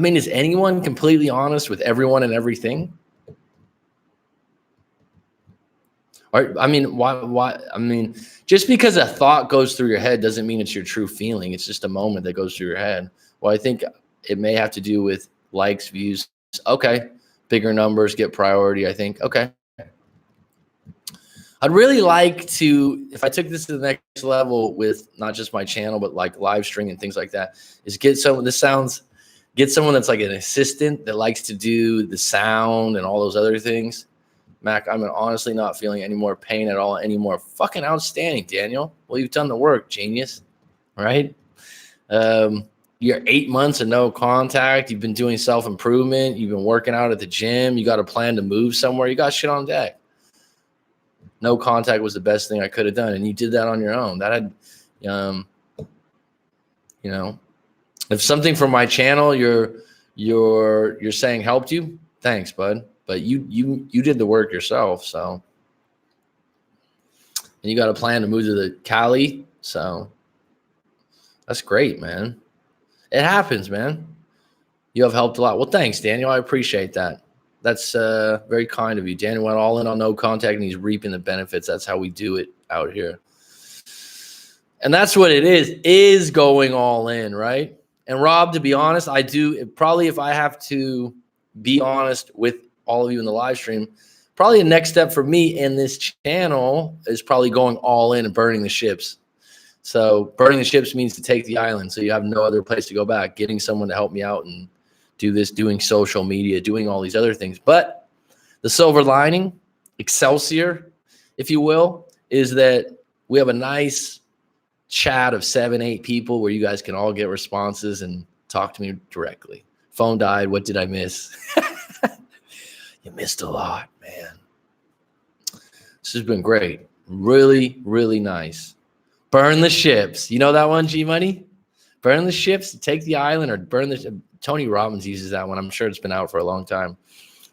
Is anyone completely honest with everyone and everything? Why? Just because a thought goes through your head doesn't mean it's your true feeling. It's just a moment that goes through your head. Well, I think it may have to do with likes, views. Okay. Bigger numbers get priority, I think. Okay. I'd really like to, if I took this to the next level with not just my channel, but like live streaming and things like that, is get someone that's like an assistant that likes to do the sound and all those other things. Mac, I'm honestly not feeling any more pain at all anymore. Fucking outstanding, Daniel. Well, you've done the work, genius. Right? You're 8 months of no contact. You've been doing self-improvement. You've been working out at the gym. You got a plan to move somewhere. You got shit on deck. No contact was the best thing I could have done. And you did that on your own. That had, if something from my channel you're saying helped you, thanks, bud. But you did the work yourself, so. And you got a plan to move to the Cali, so that's great, man. It happens, man. You have helped a lot. Well, thanks, Daniel. I appreciate that. That's very kind of you. Daniel went all in on no contact, and he's reaping the benefits. That's how we do it out here. And that's what it is going all in, right? And Rob, to be honest, I do probably, if I have to be honest with all of you in the live stream, probably the next step for me in this channel is probably going all in and burning the ships. So burning the ships means to take the island. So you have no other place to go back, getting someone to help me out and do this, doing social media, doing all these other things. But the silver lining, Excelsior, if you will, is that we have a nice chat of 7-8 people where you guys can all get responses and talk to me directly. Phone died. What did I miss? You missed a lot, man. This has been great. Really, really nice. Burn the ships. You know that one, G Money? Burn the ships, take the island, or burn the. Tony Robbins uses that one. I'm sure it's been out for a long time.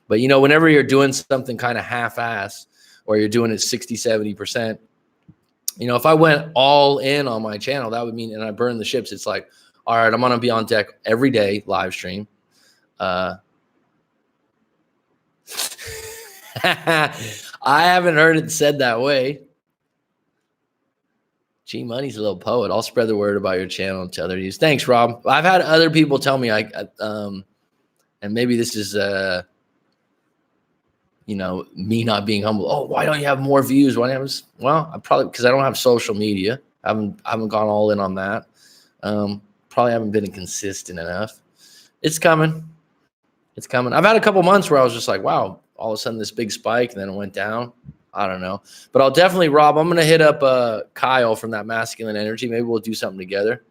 But, whenever you're doing something kind of half-ass, or you're doing it 60, 70%. You know, if I went all in on my channel, that would mean, and I burn the ships, it's like, all right, I'm going to be on deck every day, live stream. I haven't heard it said that way. G Money's a little poet. I'll spread the word about your channel to other use. Thanks, Rob. I've had other people tell me and maybe this is me not being humble. Oh, why don't you have more views? Why don't well, I probably because I don't have social media. I haven't gone all in on that. Probably haven't been consistent enough. It's coming. It's coming. I've had a couple months where I was just like, wow, all of a sudden this big spike, and then it went down. I don't know. But I'll definitely, Rob, I'm going to hit up Kyle from that Masculine Energy. Maybe we'll do something together,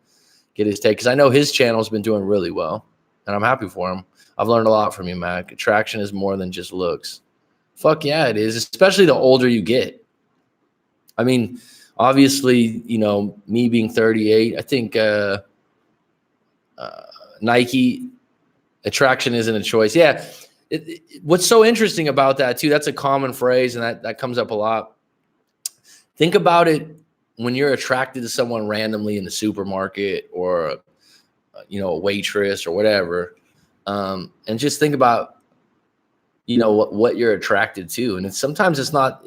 get his take, because I know his channel's been doing really well, and I'm happy for him. I've learned a lot from you, Mac. Attraction is more than just looks. Fuck yeah, it is, especially the older you get. I mean, obviously, me being 38, I think Nike, attraction isn't a choice. Yeah. What's so interesting about that too, that's a common phrase, and that comes up a lot. Think about it when you're attracted to someone randomly in the supermarket or a waitress or whatever, and just think about what you're attracted to. And sometimes it's not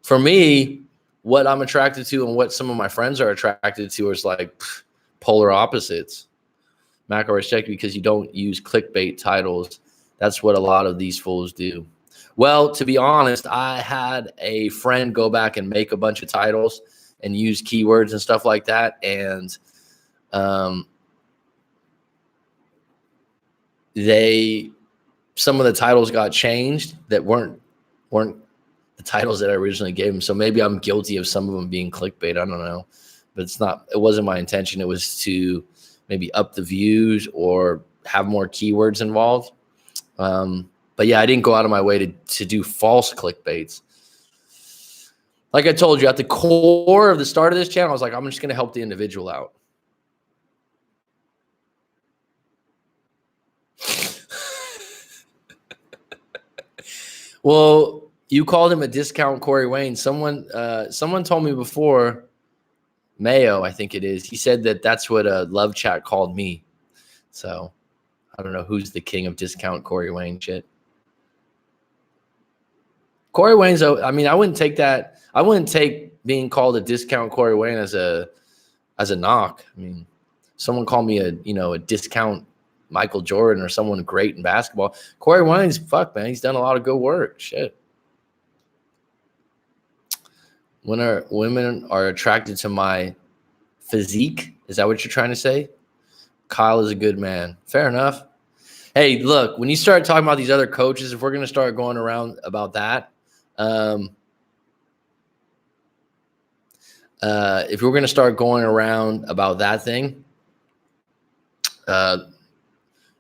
for me, what I'm attracted to and what some of my friends are attracted to is like polar opposites. Mac, I respect you because you don't use clickbait titles. That's what a lot of these fools do. Well, to be honest, I had a friend go back and make a bunch of titles and use keywords and stuff like that. And some of the titles got changed that weren't the titles that I originally gave them. So maybe I'm guilty of some of them being clickbait. I don't know, but it wasn't my intention. It was to maybe up the views or have more keywords involved. But yeah, I didn't go out of my way to do false clickbaits. Like I told you, at the core of the start of this channel, I was like, I'm just going to help the individual out. Well, you called him a discount Corey Wayne. Someone told me before, Mayo, I think it is. He said that's what a love chat called me. So I don't know who's the king of discount Corey Wayne shit. Corey Wayne's, I mean, I wouldn't take that. I wouldn't take being called a discount Corey Wayne as a knock. I mean, someone called me a discount Michael Jordan or someone great in basketball. Corey Wayne's, fuck, man, he's done a lot of good work. Shit. When women are attracted to my physique, is that what you're trying to say? Kyle is a good man. Fair enough. Hey, look, when you start talking about these other coaches, if we're going to start going around about that, if we're going to start going around about that thing,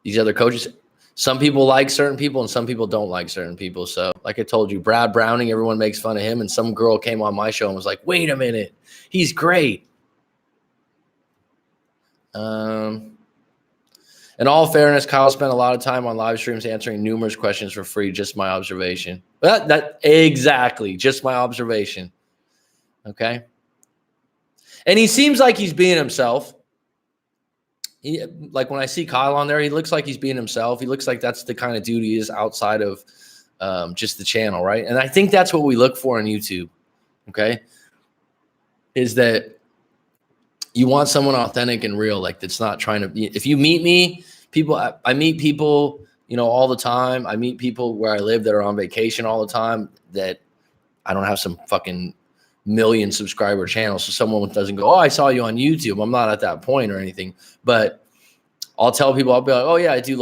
these other coaches, some people like certain people and some people don't like certain people. So like I told you, Brad Browning, everyone makes fun of him. And some girl came on my show and was like, wait a minute, he's great. In all fairness, Kyle spent a lot of time on live streams answering numerous questions for free. Just my observation. That exactly, just my observation. Okay. And he seems like he's being himself. Like when I see Kyle on there, he looks like he's being himself. He looks like that's the kind of dude he is outside of just the channel, right? And I think that's what we look for on YouTube. Okay, is that you want someone authentic and real, like that's not trying to. If you meet me, I meet people, all the time. I meet people where I live that are on vacation all the time. That I don't have some fucking million subscriber channel, so someone doesn't go, oh, I saw you on YouTube. I'm not at that point or anything, but I'll tell people, I'll be like, oh yeah, I do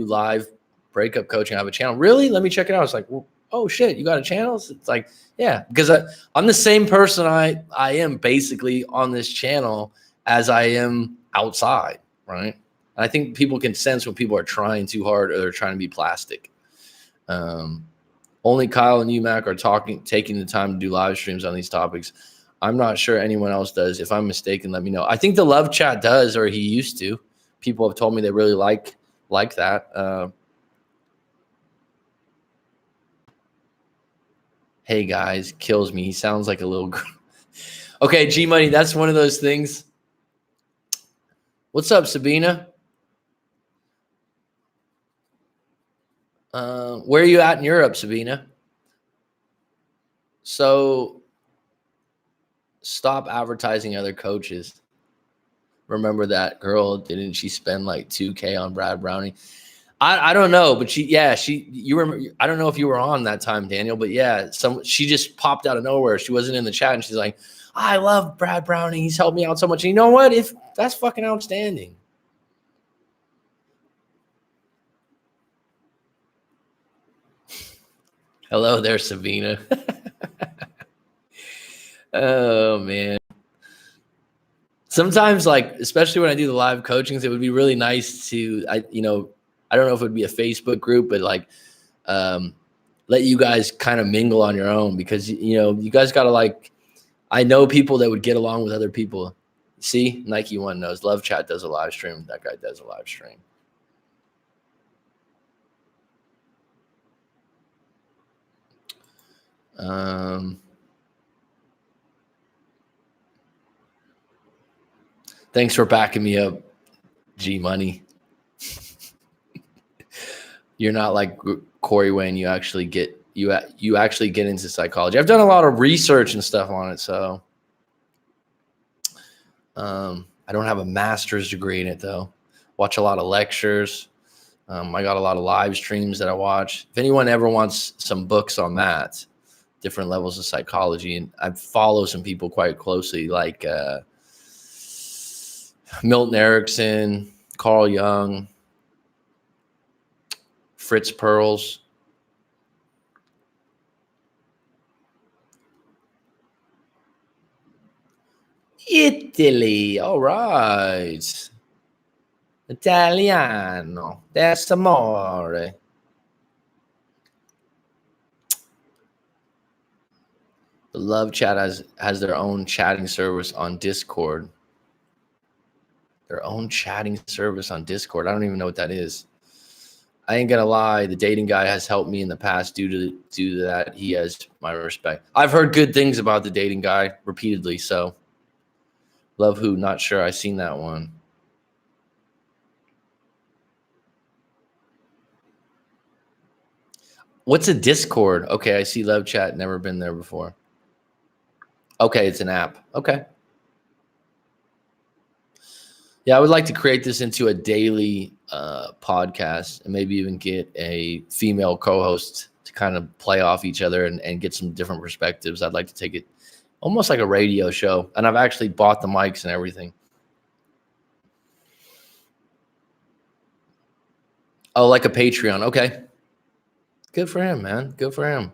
live breakup coaching. I have a channel. Really? Let me check it out. It's like, well, oh shit, you got a channel? It's like, yeah, because I'm the same person I am basically on this channel as I am outside, right? And I think people can sense when people are trying too hard or they're trying to be plastic. Only Kyle and UMac are taking the time to do live streams on these topics. I'm not sure anyone else does. If I'm mistaken, let me know. I think the love chat does, or he used to. People have told me they really like that. Hey guys, kills me. He sounds like a little girl. Okay, G Money, that's one of those things. What's up, Sabina? Where are you at in Europe, Sabina? So stop advertising other coaches. Remember that girl? Didn't she spend like $2,000 on Brad Browning? I don't know, but you remember? I don't know if you were on that time, Daniel, but yeah, she just popped out of nowhere. She wasn't in the chat, and she's like, "I love Brad Browning. He's helped me out so much." And you know what? If that's fucking outstanding. Hello there, Sabina. Oh man. Sometimes, like, especially when I do the live coachings, it would be really nice to, I don't know if it would be a Facebook group, but like, let you guys kind of mingle on your own, because you guys got to, like, I know people that would get along with other people. See, Nike One knows. Love Chat does a live stream. That guy does a live stream. Thanks for backing me up, G Money. You're not like Corey Wayne. You actually get into psychology. I've done a lot of research and stuff on it, so I don't have a master's degree in it though. Watch a lot of lectures. I got a lot of live streams that I watch. If anyone ever wants some books on that, different levels of psychology, and I follow some people quite closely, like Milton Erickson, Carl Jung, Fritz Perls. Italy, all right. Italiano, that's amore. The Love Chat has their own chatting service on Discord. Their own chatting service on Discord. I don't even know what that is. I ain't gonna lie, the dating guy has helped me in the past due to that. He has my respect. I've heard good things about the dating guy repeatedly, so Love Who, not sure. I seen that one. What's a Discord? Okay, I see Love Chat. Never been there before. Okay, it's an app. Okay. Yeah, I would like to create this into a daily podcast, and maybe even get a female co-host to kind of play off each other and get some different perspectives. I'd like to take it almost like a radio show, and I've actually bought the mics and everything. Oh, like a Patreon. Okay. Good for him, man. Good for him.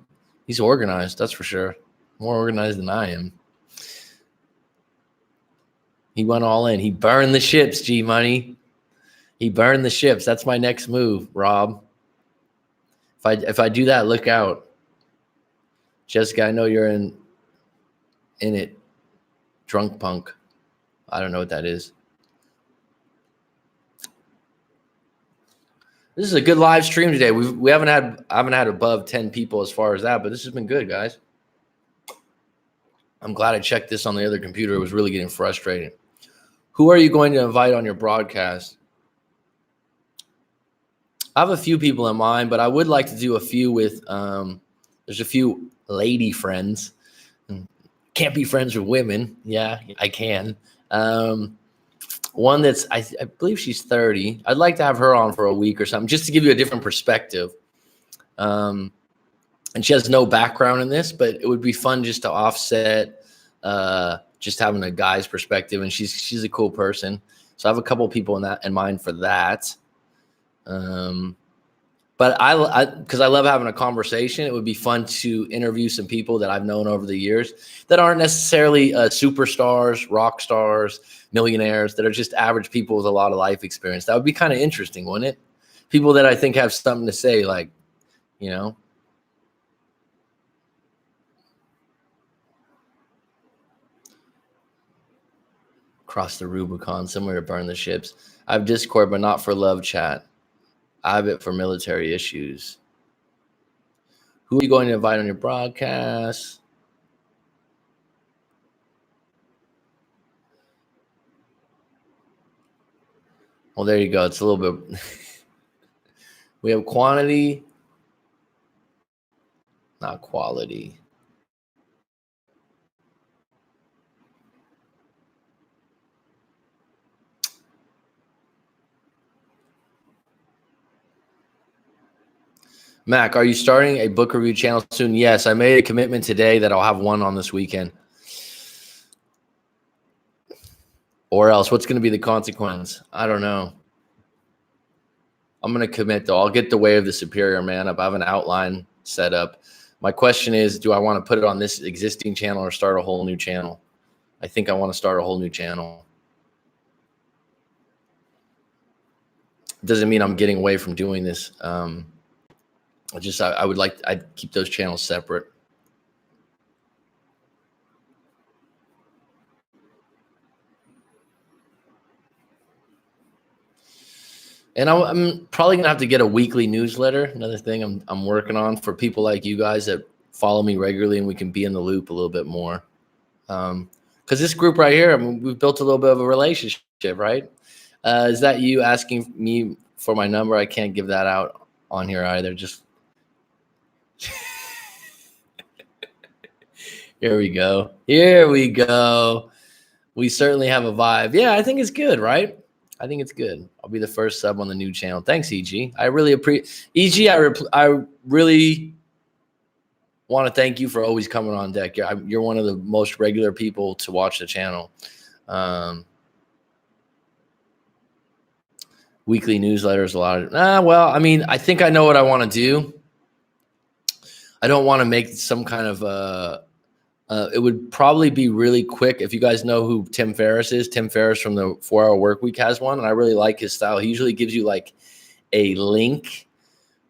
He's organized, that's for sure. More organized than I am. He went all in. He burned the ships, G Money. He burned the ships. That's my next move, Rob. If I do that, look out. Jessica, I know you're in it. Drunk punk. I don't know what that is. This is a good live stream today. I haven't had above 10 people as far as that, but this has been good, guys. I'm glad I checked this on the other computer. It was really getting frustrating. Who are you going to invite on your broadcast? I have a few people in mind, but I would like to do a few with there's a few lady friends. Can't be friends with women. Yeah, I can. One that's I believe she's 30. I'd like to have her on for a week or something, just to give you a different perspective. And she has no background in this, but it would be fun just to offset just having a guy's perspective. And she's a cool person. So I have a couple of people in mind for that. But because I love having a conversation, it would be fun to interview some people that I've known over the years that aren't necessarily superstars, rock stars, millionaires, that are just average people with a lot of life experience. That would be kind of interesting, wouldn't it? People that I think have something to say, like, cross the Rubicon, somewhere to burn the ships. I have Discord, but not for Love Chat. I have it for military issues. Who are you going to invite on your broadcast? Well, there you go. It's a little bit. We have quantity, not quality. Mac, are you starting a book review channel soon? Yes, I made a commitment today that I'll have one on this weekend. Or else, what's going to be the consequence? I don't know. I'm going to commit, though. I'll get the Way of the Superior Man up. I have an outline set up. My question is, do I want to put it on this existing channel or start a whole new channel? I think I want to start a whole new channel. Doesn't mean I'm getting away from doing this. I would like, I'd keep those channels separate. And I'm probably gonna have to get a weekly newsletter. Another thing I'm working on for people like you guys that follow me regularly, and we can be in the loop a little bit more. Because this group right here, I mean, we've built a little bit of a relationship, right? Is that you asking me for my number? I can't give that out on here either. Just here we go. Here we go. We certainly have a vibe. Yeah, I think it's good, right? I think it's good. I'll be the first sub on the new channel. Thanks, EG. I really appreciate EG. I really want to thank you for always coming on deck. You're one of the most regular people to watch the channel. Weekly newsletters, a lot of. Well, I mean, I think I know what I want to do. I don't want to make some kind of. It would probably be really quick. If you guys know who Tim Ferriss is, Tim Ferriss from the 4 Hour Workweek has one, and I really like his style. He usually gives you like a link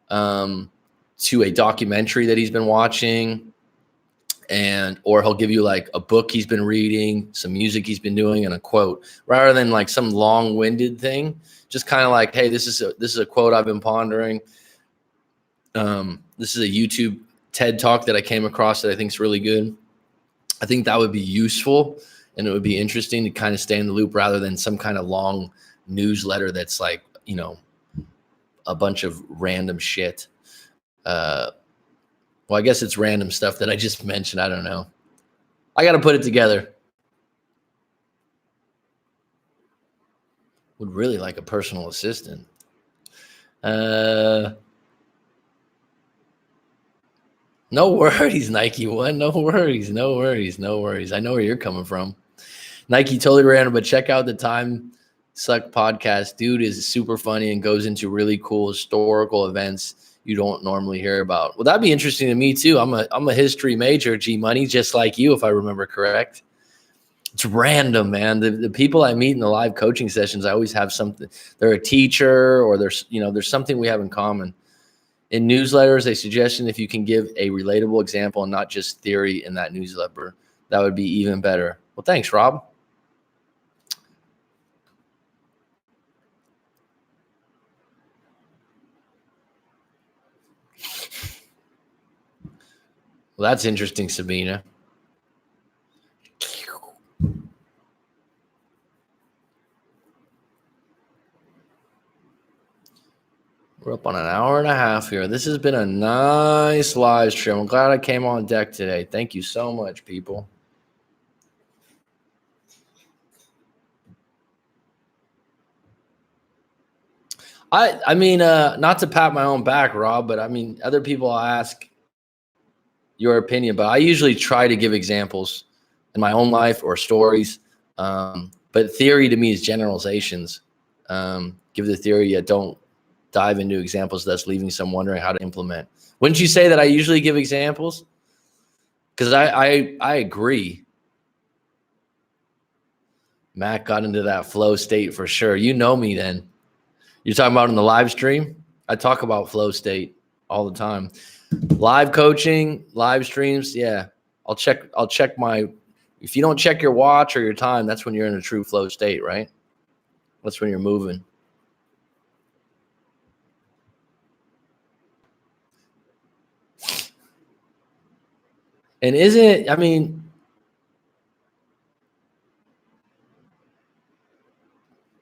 to a documentary that he's been watching, or he'll give you like a book he's been reading, some music he's been doing, and a quote, rather than like some long-winded thing. Just kind of like, hey, this is a quote I've been pondering. This is a YouTube TED Talk that I came across that I think is really good. I think that would be useful, and it would be interesting to kind of stay in the loop rather than some kind of long newsletter that's like, you know, a bunch of random shit. Well, I guess it's random stuff that I just mentioned. I don't know. I got to put it together. Would really like a personal assistant. No worries, Nike One. No worries. I know where you're coming from. Nike totally random, but check out the Time Suck podcast. Dude is super funny and goes into really cool historical events you don't normally hear about. Well, that'd be interesting to me too. I'm a history major, G Money, just like you, if I remember correct. It's random, man. The people I meet in the live coaching sessions, I always have something. They're a teacher, or there's something we have in common. In newsletters, a suggestion, if you can give a relatable example and not just theory in that newsletter, that would be even better. Well, thanks, Rob. Well, that's interesting, Sabina. We're up on an hour and a half here. This has been a nice live stream. I'm glad I came on deck today. Thank you so much, people. I mean, not to pat my own back, Rob, but I mean, other people ask your opinion, but I usually try to give examples in my own life or stories. But theory to me is generalizations. Give the theory, yet don't dive into examples, thus leaving some wondering how to implement. Wouldn't you say that I usually give examples? Because I agree. Matt got into that flow state for sure. You know me then. You're talking about in the live stream? I talk about flow state all the time. Live coaching, live streams, yeah. I'll check my, if you don't check your watch or your time, that's when you're in a true flow state, right? That's when you're moving. And isn't it, I mean,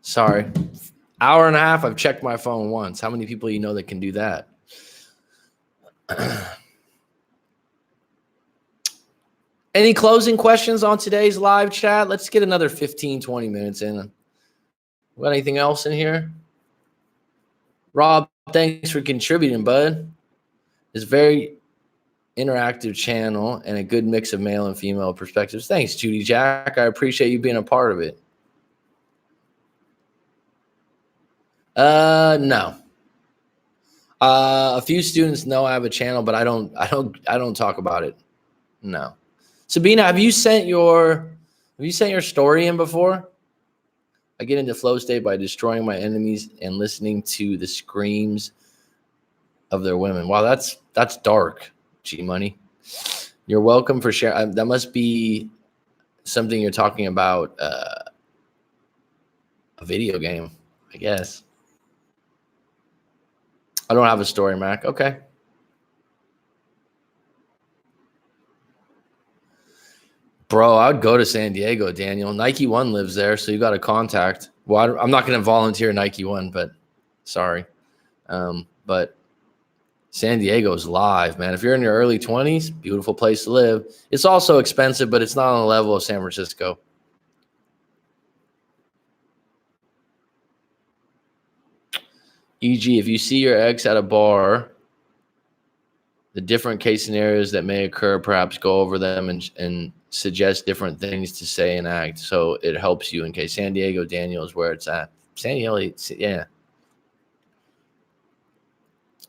sorry, hour and a half, I've checked my phone once. How many people you know that can do that? Any closing questions on today's live chat? Let's get another 15, 20 minutes in. Got anything else in here? Rob, thanks for contributing, bud. It's very interactive channel and a good mix of male and female perspectives. Thanks, Judy Jack. I appreciate you being a part of it. No. A few students know I have a channel, but I don't talk about it. No. Sabina, have you sent your story in before? I get into flow state by destroying my enemies and listening to the screams of their women. Wow, that's dark, G Money. You're welcome for sharing. That must be something you're talking about, a video game, I guess. I don't have a story, Mac. Okay. Bro, I would go to San Diego, Daniel. Nike One lives there, so you got a contact. Well, I'm not going to volunteer Nike One, but sorry. But San Diego's live, man. If you're in your early 20s, beautiful place to live. It's also expensive, but it's not on the level of San Francisco. E.g., if you see your ex at a bar, the different case scenarios that may occur, perhaps go over them and suggest different things to say and act. So it helps you in case. San Diego, Daniel, is where it's at. San Diego, yeah.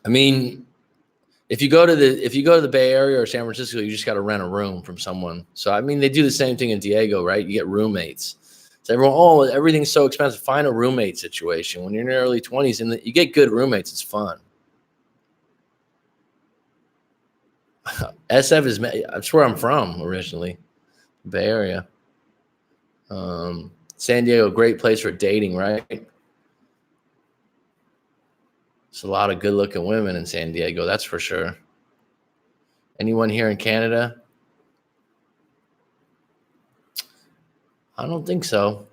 I mean, if you go to the Bay Area or San Francisco, you just got to rent a room from someone. So I mean, they do the same thing in Diego, right? You get roommates. So everyone, everything's so expensive. Find a roommate situation when you're in your early 20s, and you get good roommates. It's fun. SF is that's where I'm from originally, Bay Area. San Diego, great place for dating, right? There's a lot of good-looking women in San Diego, that's for sure. Anyone here in Canada? I don't think so.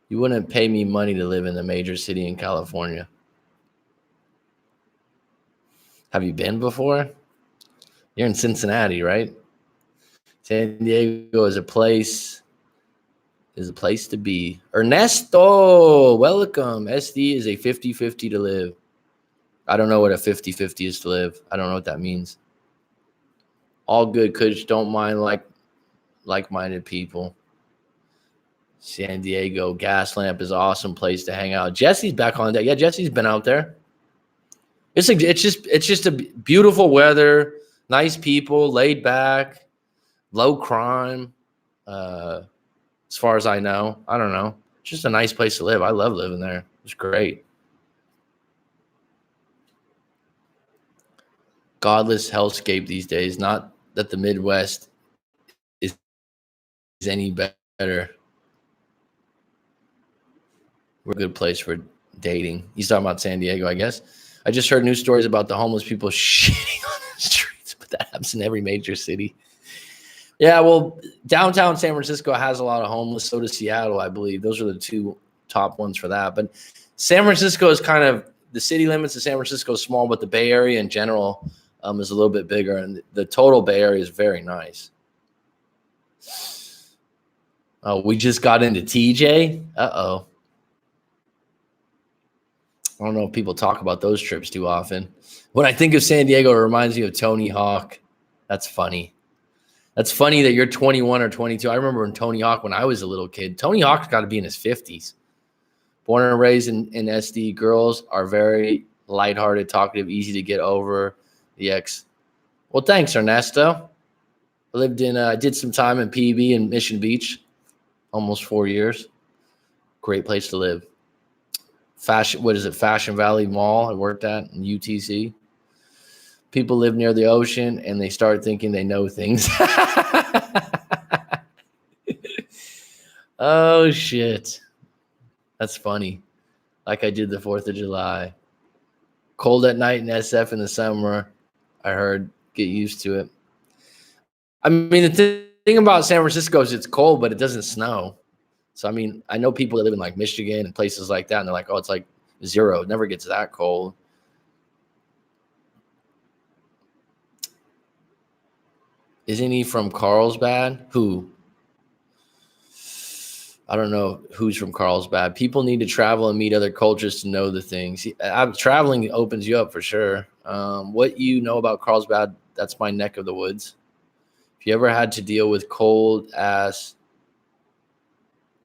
You wouldn't pay me money to live in a major city in California. Have you been before? You're in Cincinnati, right? San Diego is a place to be. Ernesto, welcome. SD is a 50-50 to live. I don't know what a 50-50 is to live. I don't know what that means. All good, Kush. Don't mind like-minded people. San Diego gas lamp is an awesome place to hang out. Jesse's back on that. Yeah, Jesse's been out there. It's just a beautiful weather, nice people, laid back, low crime. As far as I know, I don't know. It's just a nice place to live. I love living there. It's great. Godless hellscape these days. Not that the Midwest is any better. We're a good place for dating. He's talking about San Diego, I guess. I just heard news stories about the homeless people shitting on the streets, but that happens in every major city. Yeah, well, downtown San Francisco has a lot of homeless. So does Seattle, I believe. Those are the two top ones for that. But San Francisco is kind of the city limits of San Francisco is small, but the Bay Area in general is a little bit bigger, and the total Bay Area is very nice. Oh, we just got into TJ. Uh-oh. I don't know if people talk about those trips too often. When I think of San Diego, it reminds me of Tony Hawk. That's funny. That's funny that you're 21 or 22. I remember Tony Hawk when I was a little kid. Tony Hawk's got to be in his 50s. Born and raised in SD, girls are very lighthearted, talkative, easy to get over. The ex. Well, thanks, Ernesto. I lived in, did some time in PB in Mission Beach, almost 4 years. Great place to live. Fashion Valley Mall I worked at in UTC. People live near the ocean and they start thinking they know things. Oh, shit. That's funny. Like I did the 4th of July. Cold at night in SF in the summer. I heard. Get used to it. I mean, the thing about San Francisco is it's cold, but it doesn't snow. So, I mean, I know people that live in like Michigan and places like that, and they're like, oh, it's like 0. It never gets that cold. Isn't he from Carlsbad? Who? I don't know who's from Carlsbad. People need to travel and meet other cultures to know the things. Traveling opens you up for sure. What you know about Carlsbad, that's my neck of the woods. If you ever had to deal with cold ass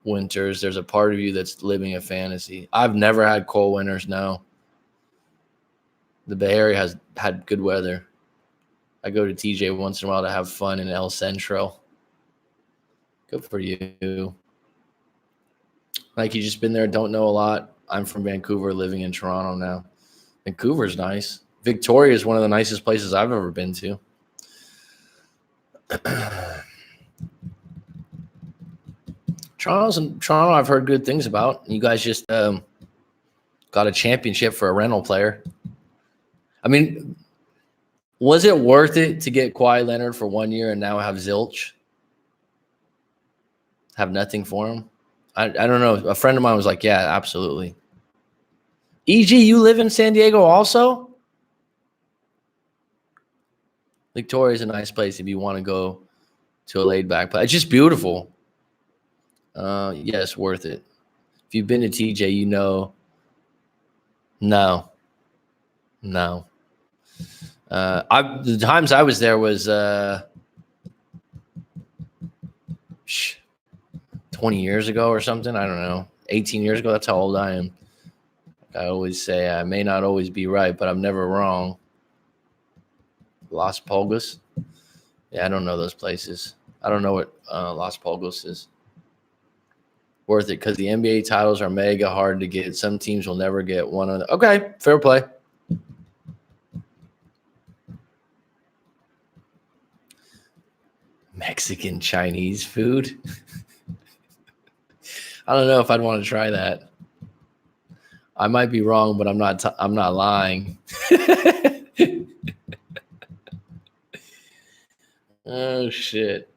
winters, there's a part of you that's living a fantasy. I've never had cold winters. No. The Bay Area has had good weather. I go to TJ once in a while to have fun in El Centro. Good for you. Like, you just been there, don't know a lot. I'm from Vancouver, living in Toronto now. Vancouver's nice. Victoria is one of the nicest places I've ever been to. Toronto, I've heard good things about. You guys just got a championship for a rental player. I mean, was it worth it to get Kawhi Leonard for 1 year and now have zilch? Have nothing for him? I don't know. A friend of mine was like, yeah, absolutely. EG, you live in San Diego also? Victoria is a nice place if you want to go to a laid-back place. It's just beautiful. Yes, worth it. If you've been to TJ, you know. No. The times I was there was 20 years ago or something. I don't know. 18 years ago. That's how old I am. I always say I may not always be right, but I'm never wrong. Las Pulgas. Yeah, I don't know those places. I don't know what Las Pulgas is. Worth it because the NBA titles are mega hard to get. Some teams will never get one of them. Okay, fair play. Mexican Chinese food. I don't know if I'd want to try that. I might be wrong, but I'm not lying. Oh shit.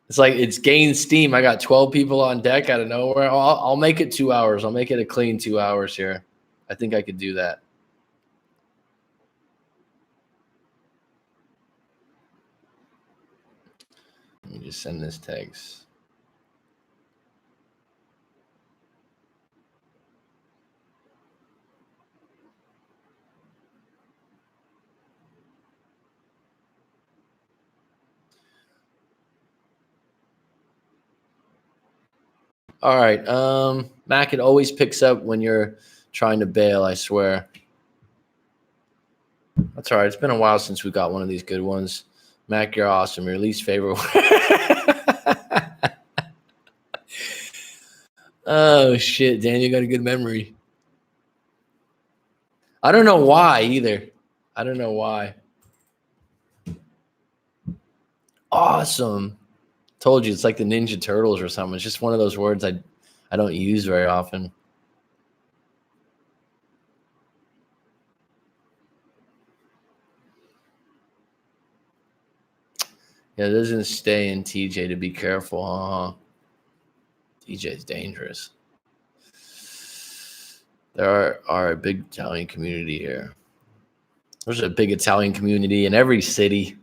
It's like it's gained steam. I got 12 people on deck out of nowhere. I'll make it 2 hours. I'll make it a clean 2 hours here. I think I could do that. Let me just send this text. All right. Mac, it always picks up when you're trying to bail, I swear. That's all right. It's been a while since we got one of these good ones. Mac, you're awesome. Your least favorite. Oh, shit. Dan, you got a good memory. I don't know why either. I don't know why. Awesome. Told you it's like the Ninja Turtles or something. It's just one of those words I don't use very often. Yeah, it doesn't stay in TJ to be careful, huh? TJ's dangerous. There are a big Italian community here. There's a big Italian community in every city.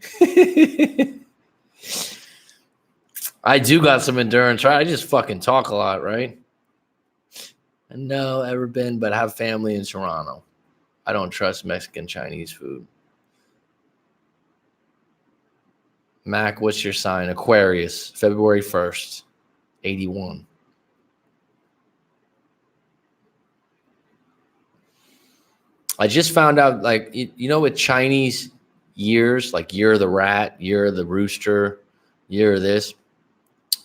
I do got some endurance, right? I just fucking talk a lot, right? No, ever been, but I have family in Toronto. I don't trust Mexican Chinese food. Mac, what's your sign? Aquarius, February 1st, 81. I just found out, like, you know, with Chinese years, like year of the rat, year of the rooster, year of this.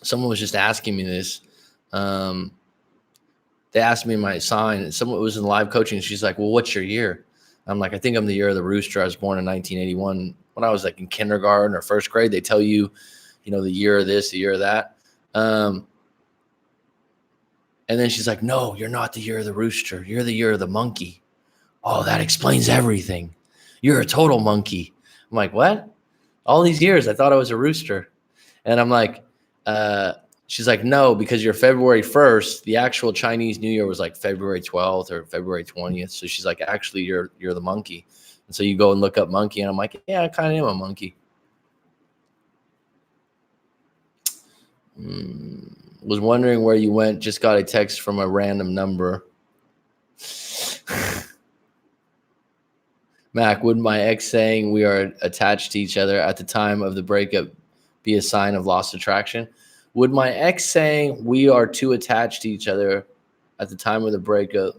Someone was just asking me this. They asked me my sign, and someone was in live coaching. She's like, well, what's your year? I'm like, I think I'm the year of the rooster. I was born in 1981. When I was like in kindergarten or first grade, they tell you, you know, the year of this, the year of that. And then she's like, no, you're not the year of the rooster. You're the year of the monkey. Oh, that explains everything. You're a total monkey. I'm like, what? All these years, I thought I was a rooster. And I'm like, she's like, no, because you're February 1st. The actual Chinese New Year was like February 12th or February 20th. So she's like, actually, you're the monkey. And so you go and look up monkey. And I'm like, yeah, I kind of am a monkey. Was wondering where you went. Just got a text from a random number. Mac, would my ex saying we are attached to each other at the time of the breakup be a sign of lost attraction? Would my ex saying we are too attached to each other at the time of the breakup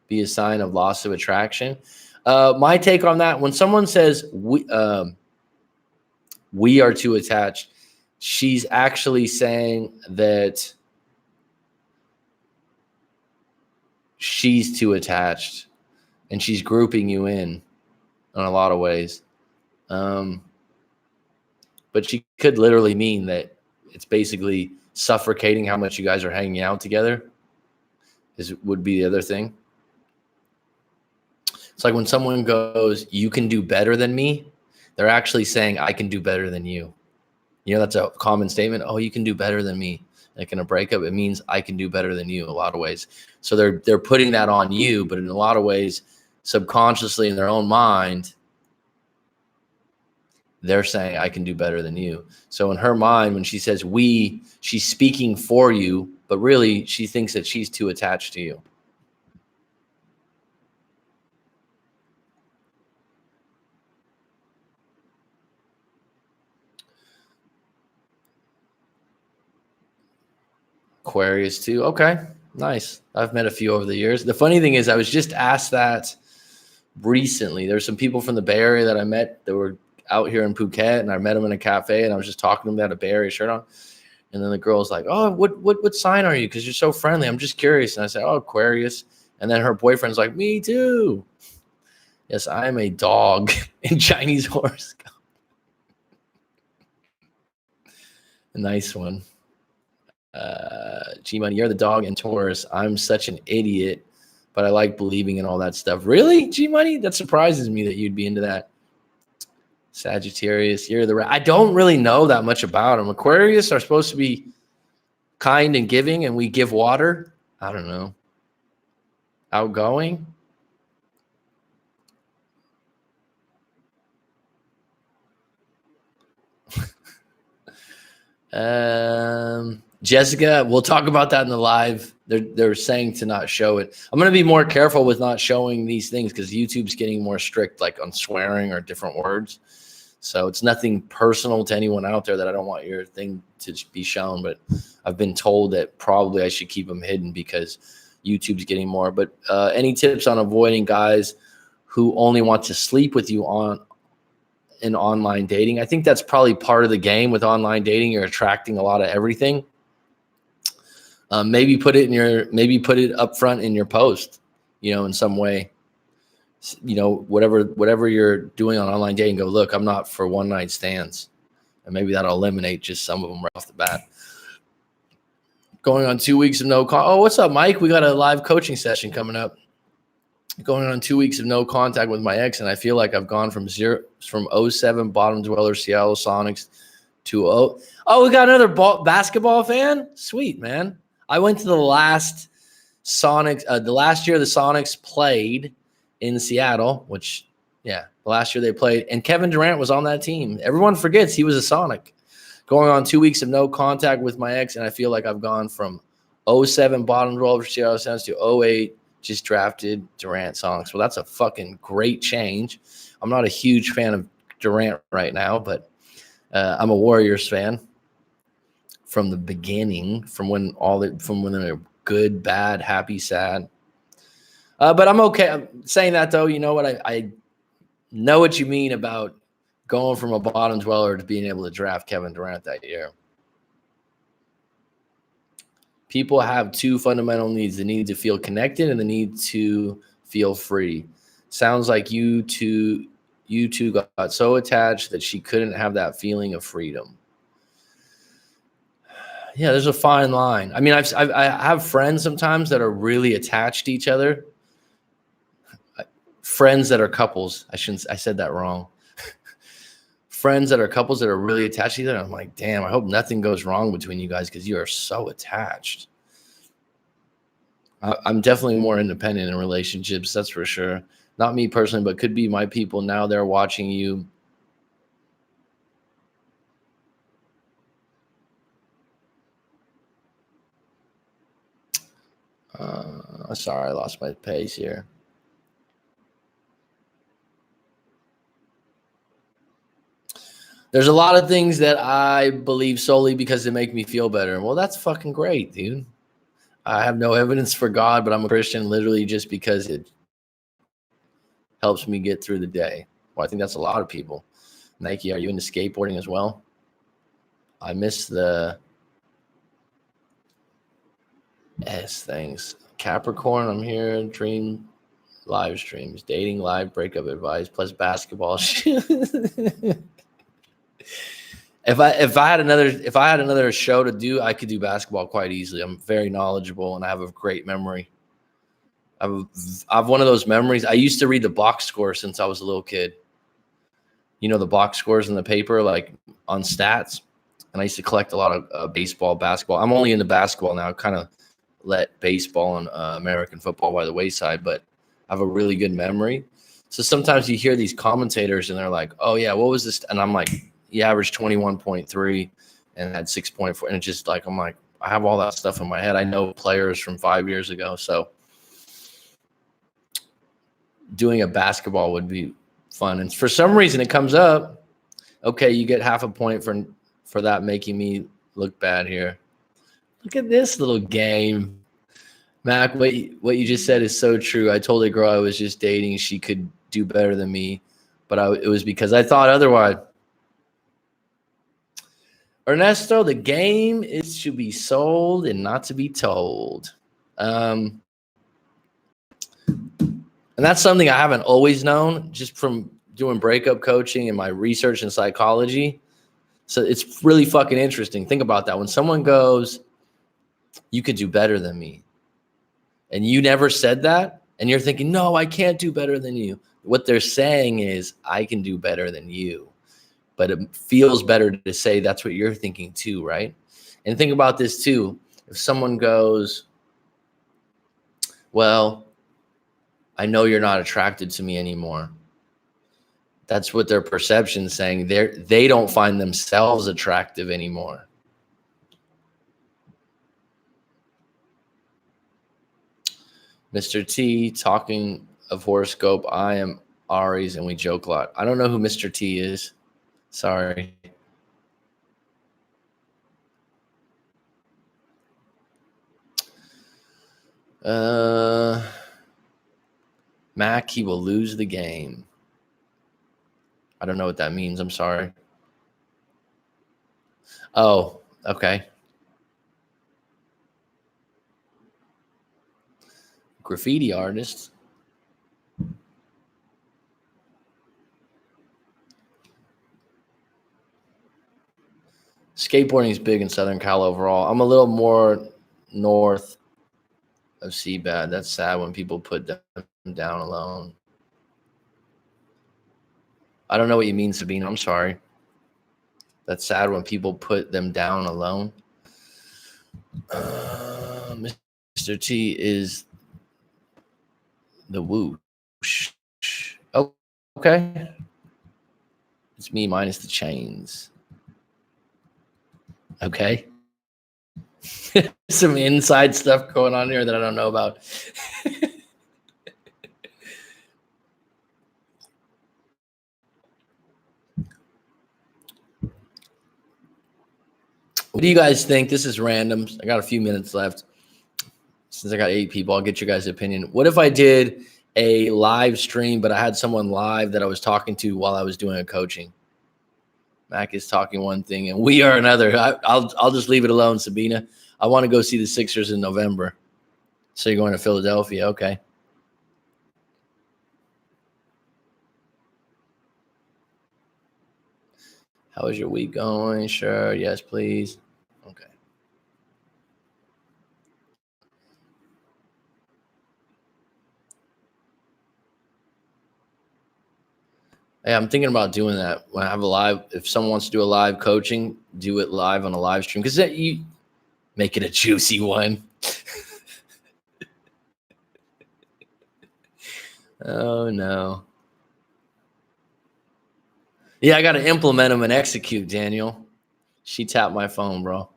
be a sign of loss of attraction? My take on that, when someone says we are too attached, she's actually saying that she's too attached and she's grouping you in a lot of ways. But she could literally mean that it's basically suffocating how much you guys are hanging out together would be the other thing. It's like when someone goes, you can do better than me, they're actually saying, I can do better than you. You know, that's a common statement. Oh, you can do better than me. Like in a breakup, it means I can do better than you in a lot of ways. So they're putting that on you, but in a lot of ways, subconsciously in their own mind, they're saying I can do better than you. So in her mind, when she says we, she's speaking for you, but really she thinks that she's too attached to you. Aquarius too. Okay, nice. I've met a few over the years. The funny thing is I was just asked that recently. There's some people from the Bay Area that I met that were out here in Phuket, and I met them in a cafe, and I was just talking to them. They had a Bay Area shirt on, and then the girl's like, "Oh, what sign are you? Because you're so friendly. I'm just curious." And I said, "Oh, Aquarius." And then her boyfriend's like, "Me too." Yes, I am a dog in Chinese horoscope. A nice one. G-Money, you're the dog in Taurus. I'm such an idiot, but I like believing in all that stuff. Really, G-Money? That surprises me that you'd be into that. Sagittarius, you're the I don't really know that much about them. Aquarius are supposed to be kind and giving, and we give water. I don't know. Outgoing. Jessica, we'll talk about that in the live. They're saying to not show it. I'm going to be more careful with not showing these things because YouTube's getting more strict, like on swearing or different words. So it's nothing personal to anyone out there that I don't want your thing to be shown. But I've been told that probably I should keep them hidden because YouTube's getting more. But any tips on avoiding guys who only want to sleep with you in online dating? I think that's probably part of the game with online dating. You're attracting a lot of everything. Maybe put it up front in your post, in some way, whatever you're doing on online dating, go, look, I'm not for one night stands. And maybe that'll eliminate just some of them right off the bat. Going on 2 weeks of no oh, what's up, Mike? We got a live coaching session coming up. Going on 2 weeks of no contact with my ex, and I feel like I've gone from 07 bottom dweller Seattle Sonics to we got another basketball fan. Sweet, man. I went to the last Sonics, the last year the Sonics played in Seattle, which, the last year they played, and Kevin Durant was on that team. Everyone forgets he was a Sonic. Going on 2 weeks of no contact with my ex, and I feel like I've gone from 07 bottom dweller Seattle Sonics to 08 just drafted Durant Sonics. Well, that's a fucking great change. I'm not a huge fan of Durant right now, but I'm a Warriors fan from the beginning, from when they're good, bad, happy, sad. But I'm okay. I'm saying that though, you know what? I know what you mean about going from a bottom dweller to being able to draft Kevin Durant that year. People have two fundamental needs: the need to feel connected and the need to feel free. Sounds like you two got so attached that she couldn't have that feeling of freedom. Yeah, there's a fine line. I mean, I have friends sometimes that are really attached to each other. Friends that are couples. I said that wrong. friends that are couples that are really attached to each other. I'm like, damn, I hope nothing goes wrong between you guys because you are so attached. I'm definitely more independent in relationships, that's for sure. Not me personally, but could be my people now. They're watching you. Sorry, I lost my pace here. There's a lot of things that I believe solely because they make me feel better. Well, that's fucking great, dude. I have no evidence for God, but I'm a Christian literally just because it helps me get through the day. Well, I think that's a lot of people. Nike, are you into skateboarding as well? I miss the S things. Capricorn, I'm here. Dream live streams, dating live, breakup advice, plus basketball. If I had another show to do, I could do basketball quite easily. I'm very knowledgeable and I have a great memory. I've one of those memories. I used to read the box score since I was a little kid. You know, the box scores in the paper, like on stats. And I used to collect a lot of baseball, basketball. I'm only into basketball now. Kind of let baseball and American football by the wayside, but I have a really good memory. So sometimes you hear these commentators and they're like, "Oh yeah, what was this?" And I'm like, "He averaged 21.3 and had 6.4," and it's just like I'm like, I have all that stuff in my head. I know players from 5 years ago, so doing a basketball would be fun. And for some reason, it comes up. Okay, you get half a point for that making me look bad here. Look at this little game. Mac, what you just said is so true. I told a girl I was just dating she could do better than me, but it was because I thought otherwise. Ernesto, the game is to be sold and not to be told. And that's something I haven't always known just from doing breakup coaching and my research in psychology. So it's really fucking interesting. Think about that. When someone goes, you could do better than me, and you never said that, and you're thinking, no, I can't do better than you. What they're saying is, I can do better than you. But it feels better to say that's what you're thinking too, right? And think about this too. If someone goes, well, I know you're not attracted to me anymore. That's what their perception's saying. They don't find themselves attractive anymore. Mr. T, talking of horoscope, I am Aries and we joke a lot. I don't know who Mr. T is. Sorry. Mac, he will lose the game. I don't know what that means. I'm sorry. Oh, okay. Graffiti artist. Skateboarding is big in Southern Cal overall. I'm a little more north of Seabad. That's sad when people put them down alone. I don't know what you mean, Sabine. I'm sorry. That's sad when people put them down alone. Mr. T is the whoosh. Oh, okay. It's me minus the chains. Okay. Some inside stuff going on here that I don't know about. What do you guys think? This is random. I got a few minutes left. Since I got 8 people, I'll get your guys' opinion. What if I did a live stream, but I had someone live that I was talking to while I was doing a coaching? Mac is talking one thing and we are another. I'll just leave it alone, Sabina. I want to go see the Sixers in November. So you're going to Philadelphia. Okay. How is your week going? Sure. Yes, please. Okay. Hey, I'm thinking about doing that when I have a live. If someone wants to do a live coaching, do it live on a live stream, because you make it a juicy one. Oh no. Yeah, I got to implement them and execute, Daniel. She tapped my phone, bro.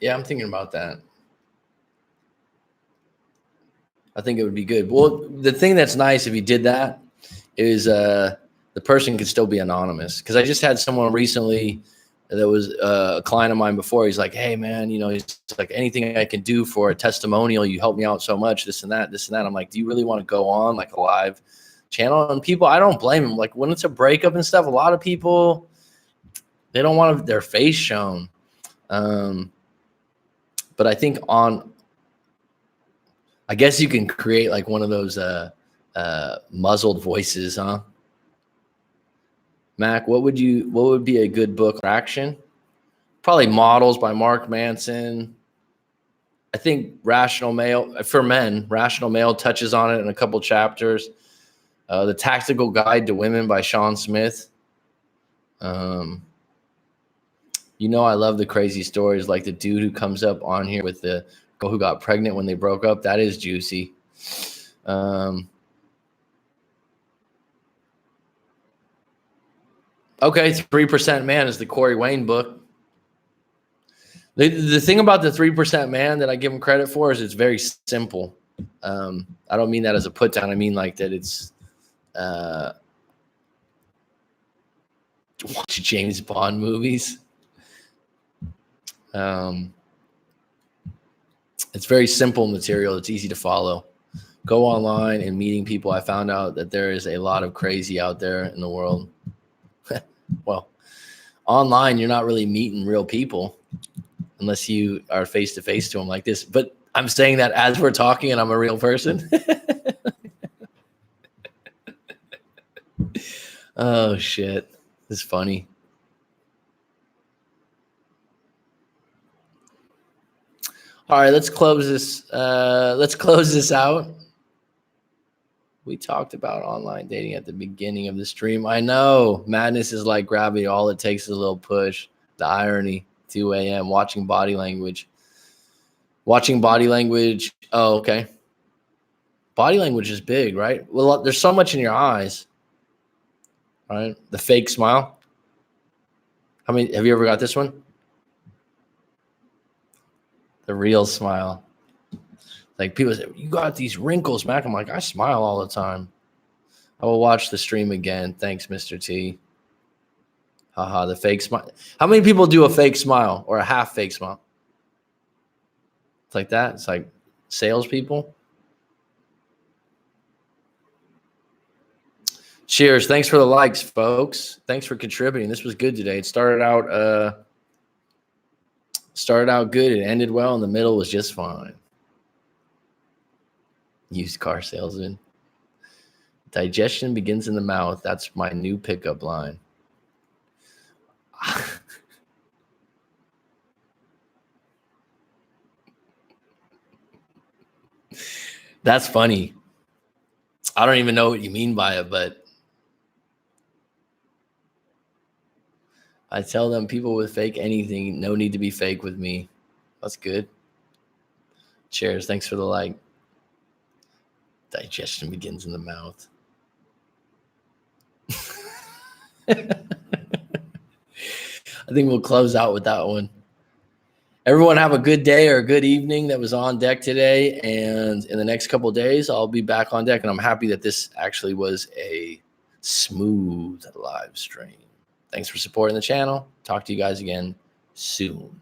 Yeah, I'm thinking about that. I think it would be good. Well, the thing that's nice if you did that is the person could still be anonymous. Because I just had someone recently that was a client of mine before. He's like, hey, man, he's like, anything I can do for a testimonial, you helped me out so much, this and that, this and that. I'm like, do you really want to go on like a live channel? And people, I don't blame them. Like when it's a breakup and stuff, a lot of people, they don't want their face shown. But I think I guess you can create like one of those muzzled voices, huh? Mac, what would be a good book for action? Probably Models by Mark Manson. I think Rational Male for men. Rational Male touches on it in a couple chapters. The Tactical Guide to Women by Sean Smith. I love the crazy stories, like the dude who comes up on here with the girl who got pregnant when they broke up. That is juicy. Okay, 3% Man is the Corey Wayne book. The thing about the 3% Man that I give him credit for is it's very simple. I don't mean that as a put down. I mean like that it's watch James Bond movies. It's very simple material. It's easy to follow. Go online and meeting people. I found out that there is a lot of crazy out there in the world. Well, online, you're not really meeting real people unless you are face to face to them like this. But I'm saying that as we're talking and I'm a real person. Oh, shit. It's funny. All right, let's close this. Let's close this out. We talked about online dating at the beginning of the stream. I know madness is like gravity. All it takes is a little push. The irony. 2 a.m. Watching body language. Watching body language. Oh, okay. Body language is big, right? Well, there's so much in your eyes, right? The fake smile. Have you ever got this one? The real smile. Like people say, you got these wrinkles, Mac. I'm like, I smile all the time. I will watch the stream again. Thanks, Mr. T. Haha, the fake smile. How many people do a fake smile or a half fake smile? It's like that. It's like salespeople. Cheers. Thanks for the likes, folks. Thanks for contributing. This was good today. It started out good. It ended well. In the middle was just fine. Used car salesman. Digestion begins in the mouth. That's my new pickup line. That's funny. I don't even know what you mean by it, but I tell them people with fake anything, no need to be fake with me. That's good. Cheers. Thanks for the like. Digestion begins in the mouth. I think we'll close out with that one. Everyone have a good day or a good evening that was on deck today. And in the next couple of days, I'll be back on deck. And I'm happy that this actually was a smooth live stream. Thanks for supporting the channel. Talk to you guys again soon.